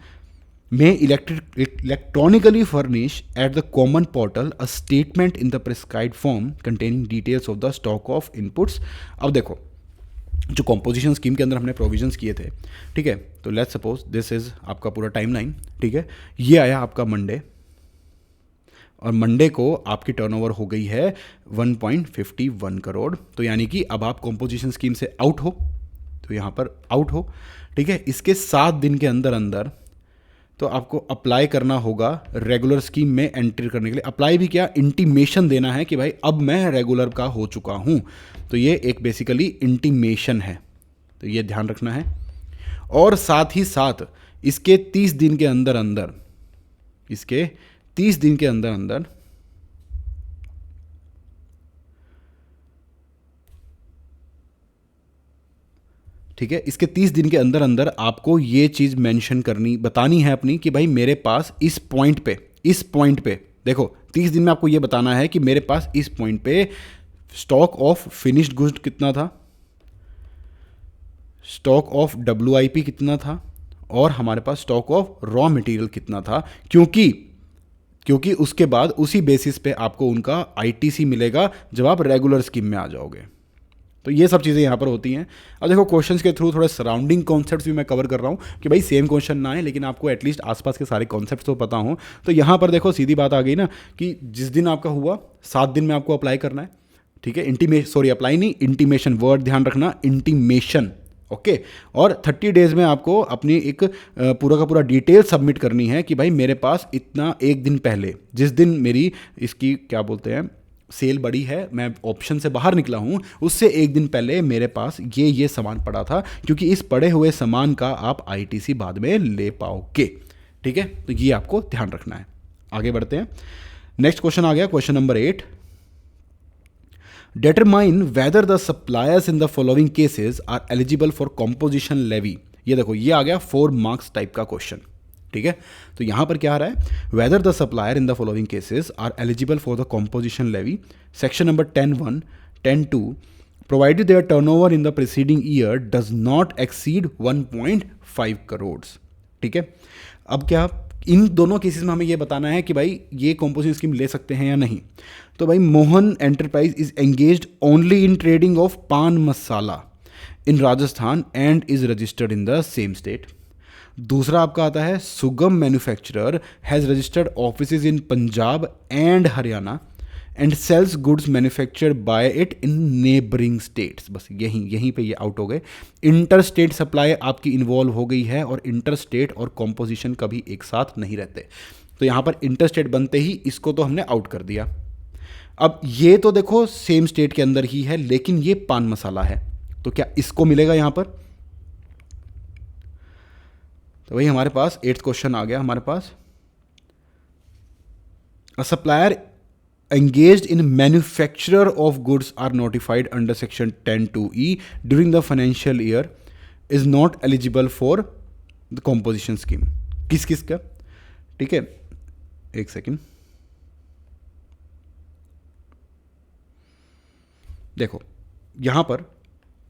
may electronically furnish at the common portal a statement in the prescribed form containing details of the stock of inputs। अब देखो, जो कॉम्पोजिशन स्कीम के अंदर हमने प्रोविजंस किए थे, ठीक है, तो लेट्स सपोज दिस इज आपका पूरा टाइमलाइन। ठीक है, ये आया आपका मंडे, और मंडे को आपकी टर्नओवर हो गई है 1.51 करोड़। तो यानी कि अब आप कॉम्पोजिशन स्कीम से आउट हो, तो यहाँ पर आउट हो। ठीक है, इसके 7 दिन के अंदर अंदर तो आपको अप्लाई करना होगा रेगुलर स्कीम में एंट्री करने के लिए। अप्लाई भी क्या, इंटीमेशन देना है कि भाई अब मैं रेगुलर का हो चुका हूँ। तो ये एक बेसिकली इंटीमेशन है, तो ये ध्यान रखना है। और साथ ही साथ इसके 30 दिन के अंदर अंदर ठीक है, इसके 30 दिन के अंदर अंदर आपको ये चीज़ मेंशन बतानी है अपनी कि भाई मेरे पास इस पॉइंट पे देखो, 30 दिन में आपको ये बताना है कि मेरे पास इस पॉइंट पे स्टॉक ऑफ फिनिश्ड गुड्स कितना था, स्टॉक ऑफ WIP कितना था, और हमारे पास स्टॉक ऑफ रॉ मटेरियल कितना था। क्योंकि उसके बाद उसी बेसिस पे आपको उनका ITC मिलेगा जब आप रेगुलर स्कीम में आ जाओगे। तो ये सब चीज़ें यहाँ पर होती हैं। अब देखो, क्वेश्चंस के थ्रू थोड़े सराउंडिंग कॉन्सेप्ट्स भी मैं कवर कर रहा हूँ कि भाई सेम क्वेश्चन ना है, लेकिन आपको एटलीस्ट आसपास के सारे कॉन्सेप्ट्स तो पता हों। तो यहाँ पर देखो, सीधी बात आ गई ना कि जिस दिन आपका हुआ 7 दिन में आपको अप्लाई करना है। ठीक है, अप्लाई नहीं, इंटीमेशन, वर्ड ध्यान रखना, इंटीमेशन। ओके। और 30 डेज में आपको अपनी एक पूरा का पूरा डिटेल सबमिट करनी है कि भाई मेरे पास इतना, एक दिन पहले जिस दिन मेरी इसकी क्या बोलते हैं सेल बड़ी है, मैं ऑप्शन से बाहर निकला हूँ, उससे एक दिन पहले मेरे पास ये सामान पड़ा था, क्योंकि इस पड़े हुए सामान का आप आईटीसी बाद में ले पाओगे। ठीक है, तो ये आपको ध्यान रखना है। आगे बढ़ते हैं, नेक्स्ट क्वेश्चन आ गया, question number 8। Determine whether the suppliers in the following cases are eligible for composition levy। ये देखो, ये आ गया 4 मार्क्स टाइप का क्वेश्चन। ठीक है, तो यहां पर क्या आ रहा है, whether the supplier in the following cases are eligible for the composition levy. Section number 10(1), 10(2), provided their turnover in the preceding year does not exceed 1.5 crore. ठीक है, अब क्या इन दोनों केसेस में हमें ये बताना है कि भाई ये कॉम्पोजिशन स्कीम ले सकते हैं या नहीं। तो भाई Mohan enterprise is engaged only in trading of paan masala in Rajasthan and is registered in the same state. दूसरा आपका आता है Sugam manufacturer has registered offices in Punjab and Haryana and sales goods manufactured by it in neighbouring states. बस यहीं पे ये आउट हो गए। इंटर स्टेट सप्लाई आपकी इन्वॉल्व हो गई है, और इंटर स्टेट और कॉम्पोजिशन कभी एक साथ नहीं रहते। तो यहाँ पर इंटर स्टेट बनते ही इसको तो हमने आउट कर दिया। अब ये तो देखो सेम स्टेट के अंदर ही है, लेकिन ये पान मसाला है, तो क्या इसको मिलेगा यहाँ पर? तो वही हमारे पास 8th क्वेश्चन आ गया हमारे पास। A supplier engaged in manufacture of goods are notified under section 10(2)(e) during the financial year is not eligible for the composition scheme। किस का? ठीक है, एक सेकेंड, देखो यहां पर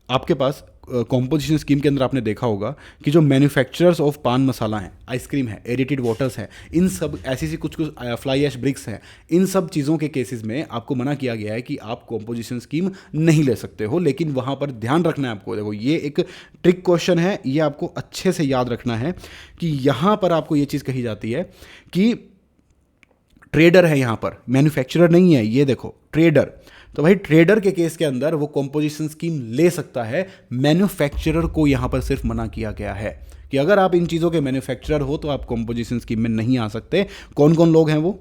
आपके पास कॉम्पोजिशन स्कीम के अंदर आपने देखा होगा कि जो मैन्युफैक्चरर्स ऑफ पान मसाला हैं, आइसक्रीम है, एरेटेड वाटर्स है, इन सब ऐसी कुछ फ्लाई ऐश ब्रिक्स हैं, इन सब चीज़ों के केसेस में आपको मना किया गया है कि आप कॉम्पोजिशन स्कीम नहीं ले सकते हो। लेकिन वहाँ पर ध्यान रखना है आपको, देखो ये एक ट्रिक क्वेश्चन है, ये आपको अच्छे से याद रखना है कि यहाँ पर आपको ये चीज़ कही जाती है कि ट्रेडर है, यहाँ पर मैन्युफैक्चरर नहीं है, ये देखो ट्रेडर। तो भाई ट्रेडर के केस के अंदर वो कॉम्पोजिशन स्कीम ले सकता है, मैन्युफैक्चरर को यहाँ पर सिर्फ मना किया गया है कि अगर आप इन चीज़ों के मैन्युफैक्चरर हो तो आप कॉम्पोजिशन स्कीम में नहीं आ सकते। कौन कौन लोग हैं वो?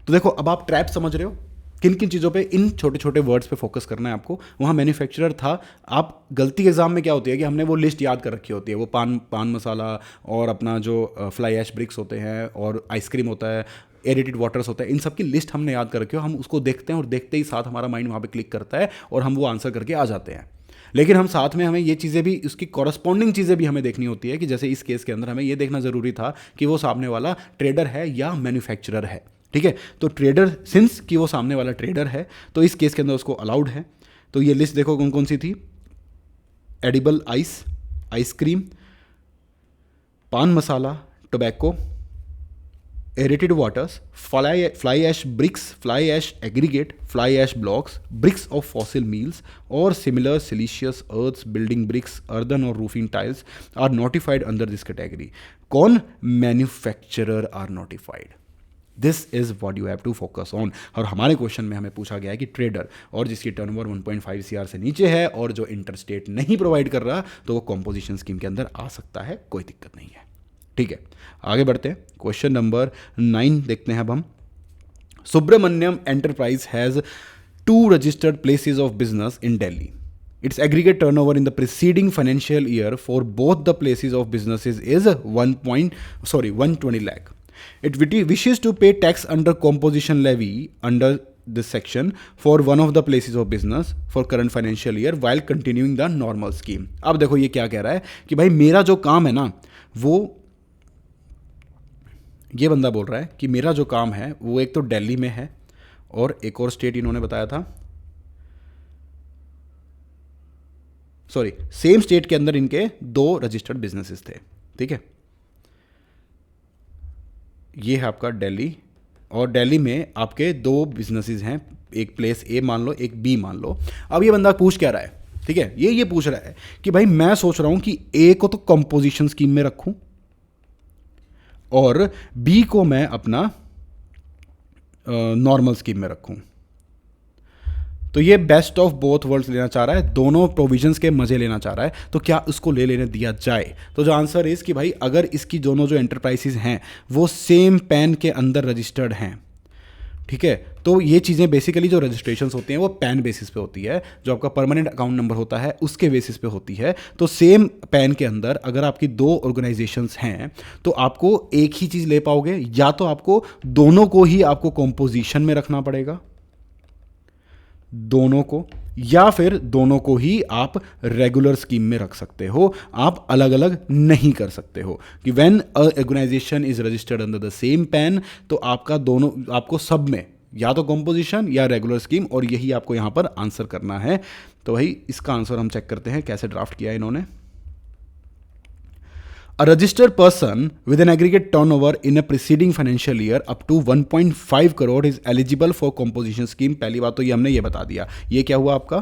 तो देखो अब आप ट्रैप समझ रहे हो, किन किन चीज़ों पे, इन छोटे छोटे वर्ड्स पे फोकस करना है आपको। वहाँ मैन्युफैक्चरर था, आप गलती एग्जाम में क्या होती है कि हमने वो लिस्ट याद कर रखी होती है, वो पान मसाला और अपना जो फ्लाई ऐश ब्रिक्स होते हैं और आइसक्रीम होता है, एरेटेड वाटर्स होता है, इन सब की लिस्ट हमने याद कर रखी हो, हम उसको देखते हैं और देखते ही साथ हमारा माइंड वहाँ पे क्लिक करता है और हम वो आंसर करके आ जाते हैं। लेकिन हम साथ में हमें ये चीज़ें भी, उसकी कॉरस्पॉन्डिंग चीज़ें भी हमें देखनी होती है कि जैसे इस केस के अंदर हमें ये देखना ज़रूरी था कि वो सामने वाला ट्रेडर है या मैन्युफैक्चरर है। ठीक है, तो ट्रेडर, सिंस कि वो सामने वाला ट्रेडर है तो इस केस के अंदर उसको अलाउड है। तो ये लिस्ट देखो कौन कौन सी थी, एडिबल आइस, आइसक्रीम, पान मसाला, tobacco, aerated waters, fly ash bricks, fly ash aggregate, fly ash blocks, bricks of fossil meals or similar siliceous earths, building bricks, earthen or roofing tiles are notified under this category। कौन? Manufacturer are notified। This is what you have to focus on. और हमारे question में हमें पूछा गया है कि trader और जिसकी टर्नओवर 1.5 CR से नीचे है और जो इंटरस्टेट नहीं प्रोवाइड कर रहा तो वो कॉम्पोजिशन स्कीम के अंदर आ सकता है, कोई दिक्कत नहीं है। ठीक है, आगे बढ़ते हैं, क्वेश्चन नंबर 9 देखते हैं अब हम। Subramaniam enterprise has 2 registered places of business in Delhi. Its aggregate turnover in the preceding financial year for both the places of businesses is 120 lakh. It wishes to pay tax under composition levy under this section for one of the places of business for current financial year while continuing the normal scheme। अब देखो ये क्या कह रहा है कि भाई मेरा जो काम है ना, वो ये बंदा बोल रहा है कि मेरा जो काम है वो एक तो दिल्ली में है और एक और स्टेट इन्होंने बताया था, सॉरी सेम स्टेट के अंदर इनके 2 रजिस्टर्ड बिजनेसेस थे। ठीक है, ये है आपका दिल्ली, और दिल्ली में आपके 2 बिजनेसेस हैं, एक प्लेस ए मान लो, एक बी मान लो। अब ये बंदा पूछ क्या रहा है, ठीक है, ये पूछ रहा है कि भाई मैं सोच रहा हूं कि ए को तो कंपोजिशन स्कीम में रखूं और बी को मैं अपना नॉर्मल स्कीम में रखूं। तो ये बेस्ट ऑफ बोथ वर्ल्ड्स लेना चाह रहा है, दोनों प्रोविजंस के मजे लेना चाह रहा है, तो क्या उसको ले लेने दिया जाए? तो जो आंसर इज कि भाई अगर इसकी दोनों जो एंटरप्राइजेज हैं वो सेम पैन के अंदर रजिस्टर्ड हैं, ठीक है, तो ये चीज़ें बेसिकली जो रजिस्ट्रेशंस होती हैं वो पैन बेसिस पे होती है, जो आपका परमानेंट अकाउंट नंबर होता है उसके बेसिस पे होती है। तो सेम पैन के अंदर अगर आपकी दो ऑर्गेनाइजेशंस हैं तो आपको एक ही चीज़ ले पाओगे, या तो आपको दोनों को ही आपको कॉम्पोजिशन में रखना पड़ेगा, दोनों को, या फिर दोनों को ही आप रेगुलर स्कीम में रख सकते हो, आप अलग अलग नहीं कर सकते हो कि when a organisation is registered under the same PAN, तो आपका दोनों, आपको सब में या तो कॉम्पोजिशन या रेगुलर स्कीम, और यही आपको यहां पर आंसर करना है। तो भाई इसका आंसर हम चेक करते हैं कैसे ड्राफ्ट किया है इन्होंने। A registered person with an aggregate turnover in a preceding financial year up to 1.5 crore is eligible for composition scheme। पहली बात तो ये हमने ये बता दिया, ये क्या हुआ आपका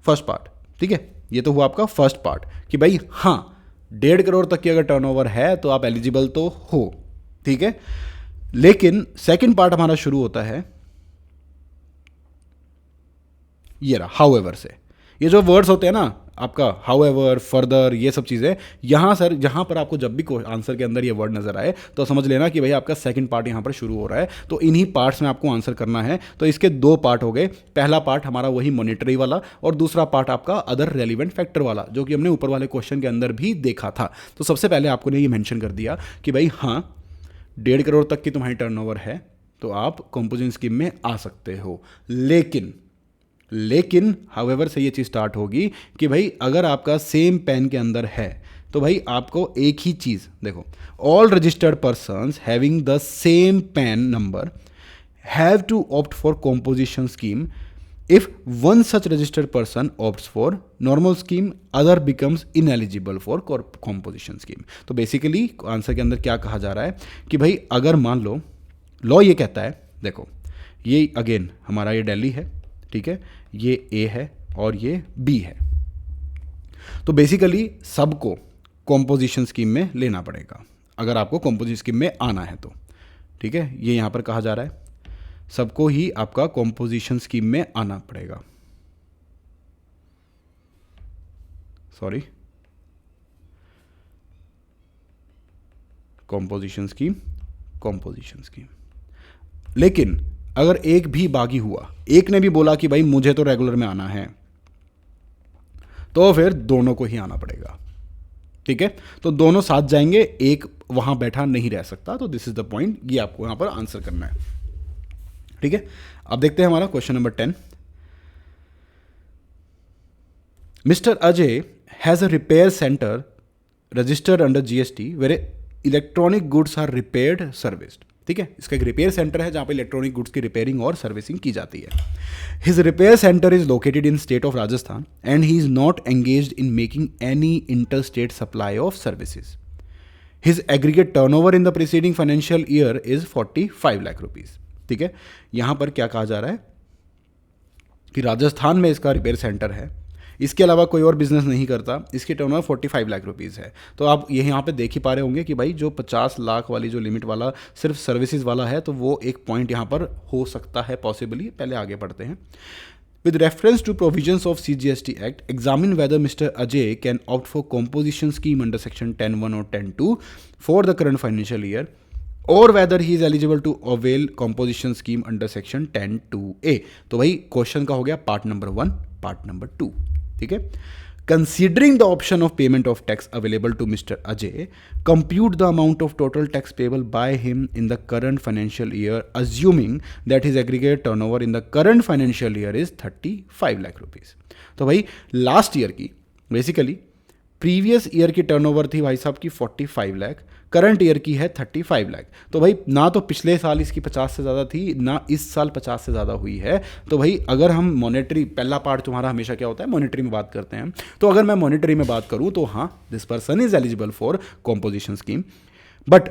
फर्स्ट पार्ट, ठीक है, ये तो हुआ आपका फर्स्ट पार्ट कि भाई हाँ 1.5 करोड़ तक की अगर टर्नओवर है तो आप एलिजिबल तो हो, ठीक है। लेकिन सेकंड पार्ट हमारा शुरू होता है ये रहा हाउएवर से। ये जो वर्ड्स होते हैं ना आपका हाउएवर, फर्दर, ये सब चीज़ें, यहाँ सर जहाँ पर आपको जब भी आंसर के अंदर ये वर्ड नजर आए तो समझ लेना कि भाई आपका सेकंड पार्ट यहाँ पर शुरू हो रहा है। तो इन्हीं पार्ट्स में आपको आंसर करना है। तो इसके दो पार्ट हो गए, पहला पार्ट हमारा वही मॉनेटरी वाला और दूसरा पार्ट आपका अदर रेलिवेंट फैक्टर वाला, जो कि हमने ऊपर वाले क्वेश्चन के अंदर भी देखा था। तो सबसे पहले आपको ने ये मेंशन कर दिया कि भाई हाँ 1.5 करोड़ तक की तुम्हारी टर्नओवर है तो आप कंपोजिशन स्कीम में आ सकते हो। लेकिन हाउएवर से ये चीज़ स्टार्ट होगी कि भाई अगर आपका सेम पैन के अंदर है तो भाई आपको एक ही चीज़ देखो, all registered persons having the same PAN number have to opt for composition scheme. If one such registered person opts for normal scheme, other becomes ineligible for composition scheme. तो बेसिकली आंसर के अंदर क्या कहा जा रहा है कि भाई अगर मान लो लॉ ये कहता है, देखो ये अगेन हमारा ये दिल्ली है, ठीक है, ये ए है और ये बी है, तो बेसिकली सबको कॉम्पोजिशन स्कीम में लेना पड़ेगा अगर आपको कॉम्पोजिशन स्कीम में आना है तो, ठीक है। ये यहां पर कहा जा रहा है सबको ही आपका कॉम्पोजिशन स्कीम में आना पड़ेगा, सॉरी कॉम्पोजिशन स्कीम। लेकिन अगर एक भी बागी हुआ, एक ने भी बोला कि भाई मुझे तो रेगुलर में आना है, तो फिर दोनों को ही आना पड़ेगा, ठीक है। तो दोनों साथ जाएंगे, एक वहां बैठा नहीं रह सकता। तो दिस इज द पॉइंट, ये आपको यहां पर आंसर करना है, ठीक है। अब देखते हैं हमारा question number 10। Mister Ajay has a repair centre registered under GST where electronic goods are repaired serviced, ठीक है। इसका एक रिपेयर सेंटर है जहां पे इलेक्ट्रॉनिक गुड्स की रिपेयरिंग और सर्विसिंग की जाती है। His repair centre is located in state of Rajasthan and he is not engaged in making any inter state supply of services. His aggregate turnover in the preceding financial year is 45 lakh rupees, ठीक है। यहां पर क्या कहा जा रहा है कि राजस्थान में इसका रिपेयर सेंटर है, इसके अलावा कोई और बिजनेस नहीं करता, इसकी टर्नओवर 45 लाख रुपीज़ है। तो आप ये यहाँ पे देख ही पा रहे होंगे कि भाई जो 50 लाख वाली जो लिमिट वाला सिर्फ सर्विसेज वाला है, तो वो एक पॉइंट यहाँ पर हो सकता है पॉसिबली। पहले आगे बढ़ते हैं। With reference to provisions of CGST Act, examine whether Mr. Ajay can opt for composition scheme under section 10(1) or 10(2) for the current financial year, or whether he is eligible to avail composition scheme under section 10(2)(a। तो भाई question का हो गया part number 1, part number 2, ठीक है। Considering the option of payment of tax available to Mr. Ajay, compute the amount of total tax payable by him in the current financial year, assuming that his aggregate turnover in the current financial year is 35 lakh rupees। तो भाई last year की, basically previous year की turnover थी भाई साहब की 45 lakh, current year की है 35 लाख। तो भाई ना तो पिछले साल इसकी 50 से ज़्यादा थी, ना इस साल 50 से ज़्यादा हुई है। तो भाई अगर हम मॉनेटरी, पहला पार्ट तुम्हारा हमेशा क्या होता है, मॉनेटरी में बात करते हैं। तो अगर मैं मॉनेटरी में बात करूँ तो हाँ, this person is eligible for composition scheme, but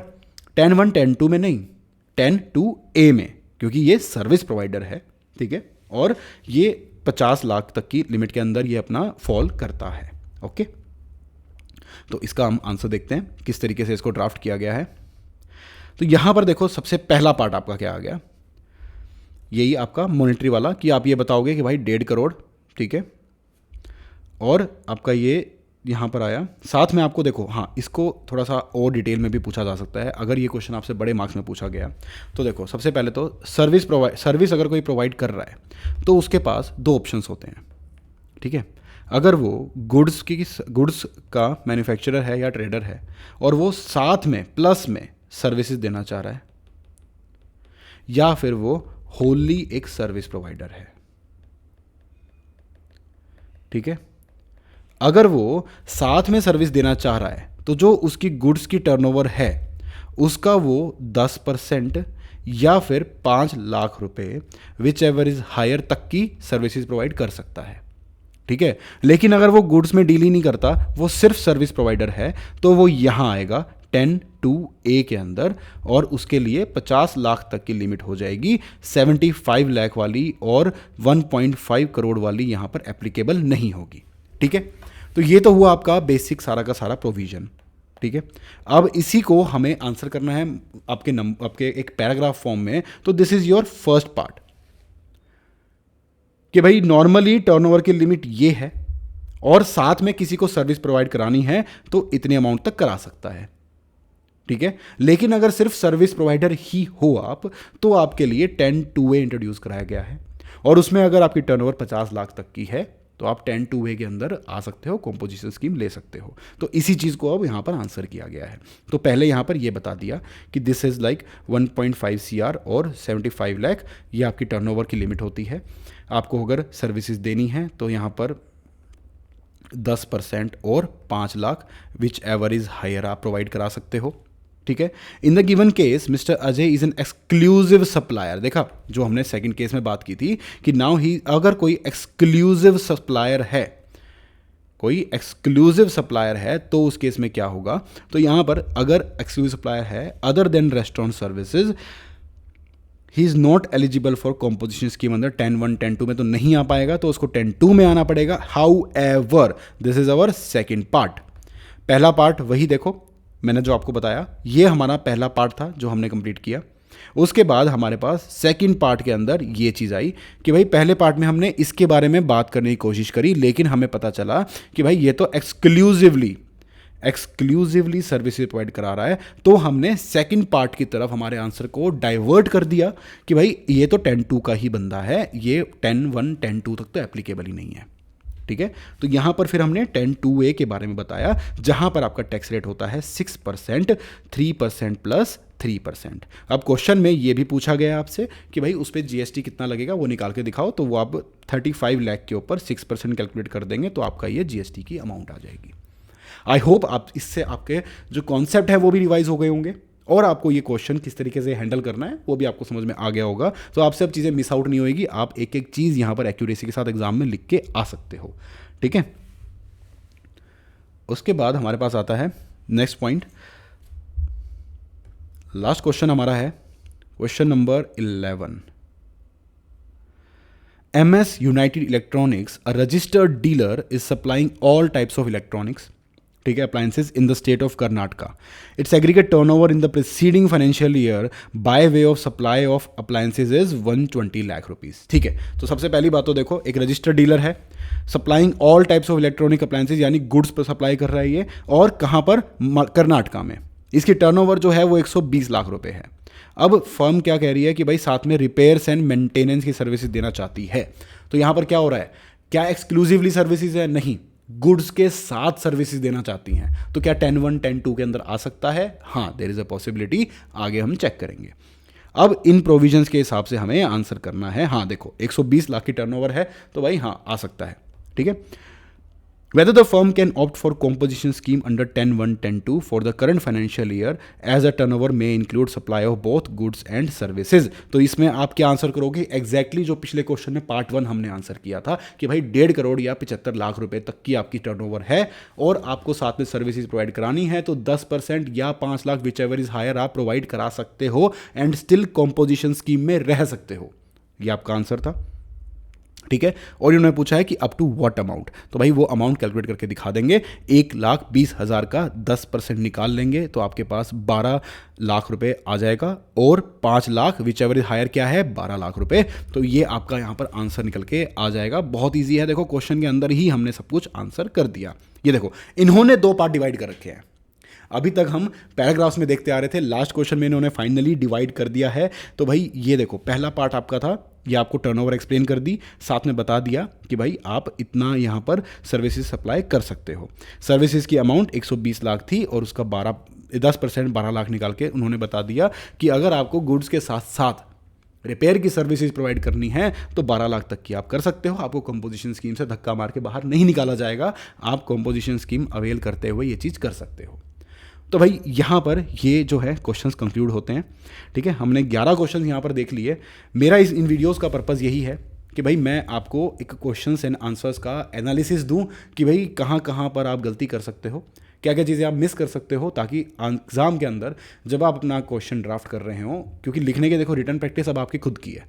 10(1) 10(2) में नहीं, 10(2)(a) में, क्योंकि ये सर्विस प्रोवाइडर है, ठीक है, और ये 50 लाख तक की लिमिट के अंदर ये अपना फॉल करता है। ओके, तो इसका हम आंसर देखते हैं किस तरीके से इसको ड्राफ्ट किया गया है। तो यहां पर देखो सबसे पहला पार्ट आपका क्या आ गया, यही आपका मॉनेटरी वाला कि आप ये बताओगे कि भाई 1.5 करोड़, ठीक है, और आपका ये यहाँ पर आया। साथ में आपको देखो, हाँ, इसको थोड़ा सा और डिटेल में भी पूछा जा सकता है अगर ये क्वेश्चन आपसे बड़े मार्क्स में पूछा गया। तो देखो, सबसे पहले तो सर्विस अगर कोई प्रोवाइड कर रहा है तो उसके पास दो ऑप्शंस होते हैं, ठीक है। अगर वो गुड्स का मैन्युफैक्चरर है या ट्रेडर है और वो साथ में प्लस में सर्विसेज देना चाह रहा है, या फिर वो होली एक सर्विस प्रोवाइडर है, ठीक है। अगर वो साथ में सर्विस देना चाह रहा है तो जो उसकी गुड्स की टर्नओवर है उसका वो 10% या फिर 5 लाख रुपए विच एवर इज हायर तक की सर्विसेज प्रोवाइड कर सकता है, ठीक है। लेकिन अगर वो गुड्स में डील ही नहीं करता, वो सिर्फ सर्विस प्रोवाइडर है, तो वो यहां आएगा 10(2)(a) के अंदर, और उसके लिए 50 लाख तक की लिमिट हो जाएगी। 75 लाख वाली और 1.5 करोड़ वाली यहां पर एप्लीकेबल नहीं होगी, ठीक है। तो ये तो हुआ आपका बेसिक सारा का सारा प्रोविजन, ठीक है। अब इसी को हमें आंसर करना है आपके एक पैराग्राफ फॉर्म में। तो this is your first part कि भाई नॉर्मली टर्नओवर की लिमिट ये है और साथ में किसी को सर्विस प्रोवाइड करानी है तो इतने अमाउंट तक करा सकता है, ठीक है। लेकिन अगर सिर्फ सर्विस प्रोवाइडर ही हो आप, तो आपके लिए 10(2)(a) इंट्रोड्यूस कराया गया है, और उसमें अगर आपकी टर्नओवर 50 लाख तक की है तो आप 10(2)(a) के अंदर आ सकते हो, कॉम्पोजिशन स्कीम ले सकते हो। तो इसी चीज़ को अब यहाँ पर आंसर किया गया है। तो पहले यहाँ पर ये बता दिया कि दिस इज़ लाइक 1.5 CR और 75 लाख, ये आपकी टर्नओवर की लिमिट होती है। आपको अगर सर्विसेज देनी है तो यहाँ पर 10% और 5 lakh whichever is higher आप प्रोवाइड करा सकते हो, ठीक है। In the given case mister Ajay is an exclusive supplier. देखा, जो हमने सेकंड केस में बात की थी कि नाउ ही, अगर कोई एक्सक्लूसिव सप्लायर है, कोई एक्सक्लूसिव सप्लायर है, तो उस केस में क्या होगा। तो यहां पर अगर एक्सक्लूसिव सप्लायर है other than restaurant services, he is not eligible for composition scheme अंदर 10(1) 10(2) में तो नहीं आ पाएगा, तो उसको 10(2) में आना पड़ेगा। How ever this is our second part. पहला पार्ट वही देखो, मैंने जो आपको बताया, ये हमारा पहला पार्ट था जो हमने कंप्लीट किया। उसके बाद हमारे पास सेकंड पार्ट के अंदर ये चीज़ आई कि भाई पहले पार्ट में हमने इसके बारे में बात करने की कोशिश करी, लेकिन हमें पता चला कि भाई ये तो एक्सक्लूसिवली सर्विसेज प्रोवाइड करा रहा है। तो हमने सेकंड पार्ट की तरफ हमारे आंसर को डाइवर्ट कर दिया कि भाई ये तो 10(2) का ही बंदा है, ये 10(1) 10(2) तक तो एप्लीकेबल ही नहीं है, ठीक है। तो यहां पर फिर हमने 10(2)(a) के बारे में बताया, जहां पर आपका टैक्स रेट होता है 6%, 3% प्लस 3%। अब क्वेश्चन में ये भी पूछा गया आपसे कि भाई उस पर जीएसटी कितना लगेगा, वो निकाल के दिखाओ। तो वो आप 35 लाख के ऊपर 6% कैलकुलेट कर देंगे तो आपका ये जीएसटी की अमाउंट आ जाएगी। आई होप आप इससे आपके जो कॉन्सेप्ट है वो भी रिवाइज हो गए होंगे, और आपको ये क्वेश्चन किस तरीके से हैंडल करना है वो भी आपको समझ में आ गया होगा। तो आपसे अब चीज़ें मिस आउट नहीं होगी, आप एक एक चीज़ यहाँ पर एक्यूरेसी के साथ एग्जाम में लिख के आ सकते हो, ठीक है। उसके बाद हमारे पास आता है नेक्स्ट पॉइंट, लास्ट क्वेश्चन हमारा है question number 11। MS United Electronics, a registered dealer, is supplying all types of electronics, ठीक है, appliances in the state of Karnataka. Its aggregate turnover in the preceding financial year by way of supply of appliances is 120 lakh rupees. ठीक है, तो सबसे पहली बात तो देखो, एक रजिस्टर्ड डीलर है, supplying all types of electronic appliances, यानी गुड्स पर सप्लाई कर रहा है ये, और कहाँ पर, कर्नाटका में। इसकी टर्नओवर जो है वो 120 लाख रुपए है। अब फर्म क्या कह रही है कि भाई साथ में रिपेयर्स एंड मेंटेनेंस की सर्विसेज देना चाहती है। तो यहाँ पर क्या हो रहा है, क्या एक्सक्लूसिवली सर्विसेज है? नहीं, गुड्स के साथ सर्विसेज देना चाहती हैं। तो क्या 10(1) 10(2) के अंदर आ सकता है? हाँ, देयर इज अ पॉसिबिलिटी, आगे हम चेक करेंगे। अब इन प्रोविजंस के हिसाब से हमें आंसर करना है। हाँ देखो, 120 लाख की टर्नओवर है तो भाई हाँ आ सकता है, ठीक है। Whether the firm can opt for composition scheme under 10(1) 10(2) for the current financial year as a turnover may include supply of both goods and services. तो इसमें आप क्या आंसर करोगे? एग्जैक्टली जो पिछले क्वेश्चन में पार्ट 1 हमने आंसर किया था कि भाई 1.5 करोड़ या 75 लाख रुपए तक की आपकी टर्नओवर है और आपको साथ में सर्विसेज प्रोवाइड करानी है, तो 10% या 5 lakh whichever is higher आप प्रोवाइड करा सकते हो एंड स्टिल कॉम्पोजिशन स्कीम में रह सकते हो। ये आपका आंसर था। ठीक है। और इन्होंने पूछा है कि अप टू व्हाट अमाउंट, तो भाई वो अमाउंट कैलकुलेट करके दिखा देंगे। 1,20,000 का 10% निकाल लेंगे तो आपके पास 12 लाख रुपए आ जाएगा, और 5 lakh whichever is higher क्या है, 12 लाख रुपए। तो ये आपका यहाँ पर आंसर निकल के आ जाएगा। बहुत ईजी है, देखो क्वेश्चन के अंदर ही हमने सब कुछ आंसर कर दिया। ये देखो इन्होंने 2 पार्ट डिवाइड कर रखे हैं। अभी तक हम पैराग्राफ्स में देखते आ रहे थे, लास्ट क्वेश्चन में इन्होंने फाइनली डिवाइड कर दिया है। तो भाई ये देखो पहला पार्ट आपका था, ये आपको टर्नओवर एक्सप्लेन कर दी, साथ में बता दिया कि भाई आप इतना यहाँ पर सर्विसेज सप्लाई कर सकते हो। सर्विसेज की अमाउंट 120 लाख थी और उसका 10% 12 लाख निकाल के उन्होंने बता दिया कि अगर आपको गुड्स के साथ साथ रिपेयर की सर्विसेज प्रोवाइड करनी है तो 12 लाख तक की आप कर सकते हो। आपको कंपोजिशन स्कीम से धक्का मार के बाहर नहीं निकाला जाएगा, आप कंपोजिशन स्कीम अवेल करते हुए ये चीज़ कर सकते हो। तो भाई यहाँ पर ये जो है क्वेश्चंस कंक्लूड होते हैं। ठीक है, हमने 11 क्वेश्चन यहाँ पर देख लिए। मेरा इन वीडियोस का पर्पज़ यही है कि भाई मैं आपको एक क्वेश्चंस एंड आंसर्स का एनालिसिस दूं कि भाई कहाँ कहाँ पर आप गलती कर सकते हो, क्या क्या चीज़ें आप मिस कर सकते हो, ताकि एग्ज़ाम के अंदर जब आप अपना क्वेश्चन ड्राफ्ट कर रहे हो, क्योंकि लिखने के देखो रिटन प्रैक्टिस अब आपकी खुद की है,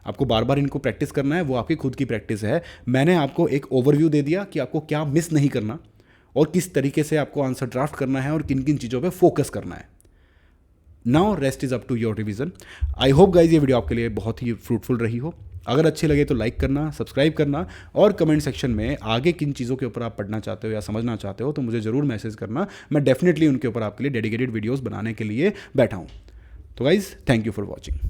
आपको बार बार इनको प्रैक्टिस करना है, वो आपकी खुद की प्रैक्टिस है। मैंने आपको एक ओवरव्यू दे दिया कि आपको क्या मिस नहीं करना और किस तरीके से आपको आंसर ड्राफ्ट करना है और किन किन चीज़ों पे फोकस करना है। Now rest is up to your revision. I hope guys ये वीडियो आपके लिए बहुत ही फ्रूटफुल रही हो। अगर अच्छी लगे तो लाइक करना, सब्सक्राइब करना, और कमेंट सेक्शन में आगे किन चीज़ों के ऊपर आप पढ़ना चाहते हो या समझना चाहते हो तो मुझे ज़रूर मैसेज करना। मैं डेफिनेटली उनके ऊपर आपके लिए डेडिकेटेड वीडियोज़ बनाने के लिए बैठा हूँ। तो guys thank you for watching.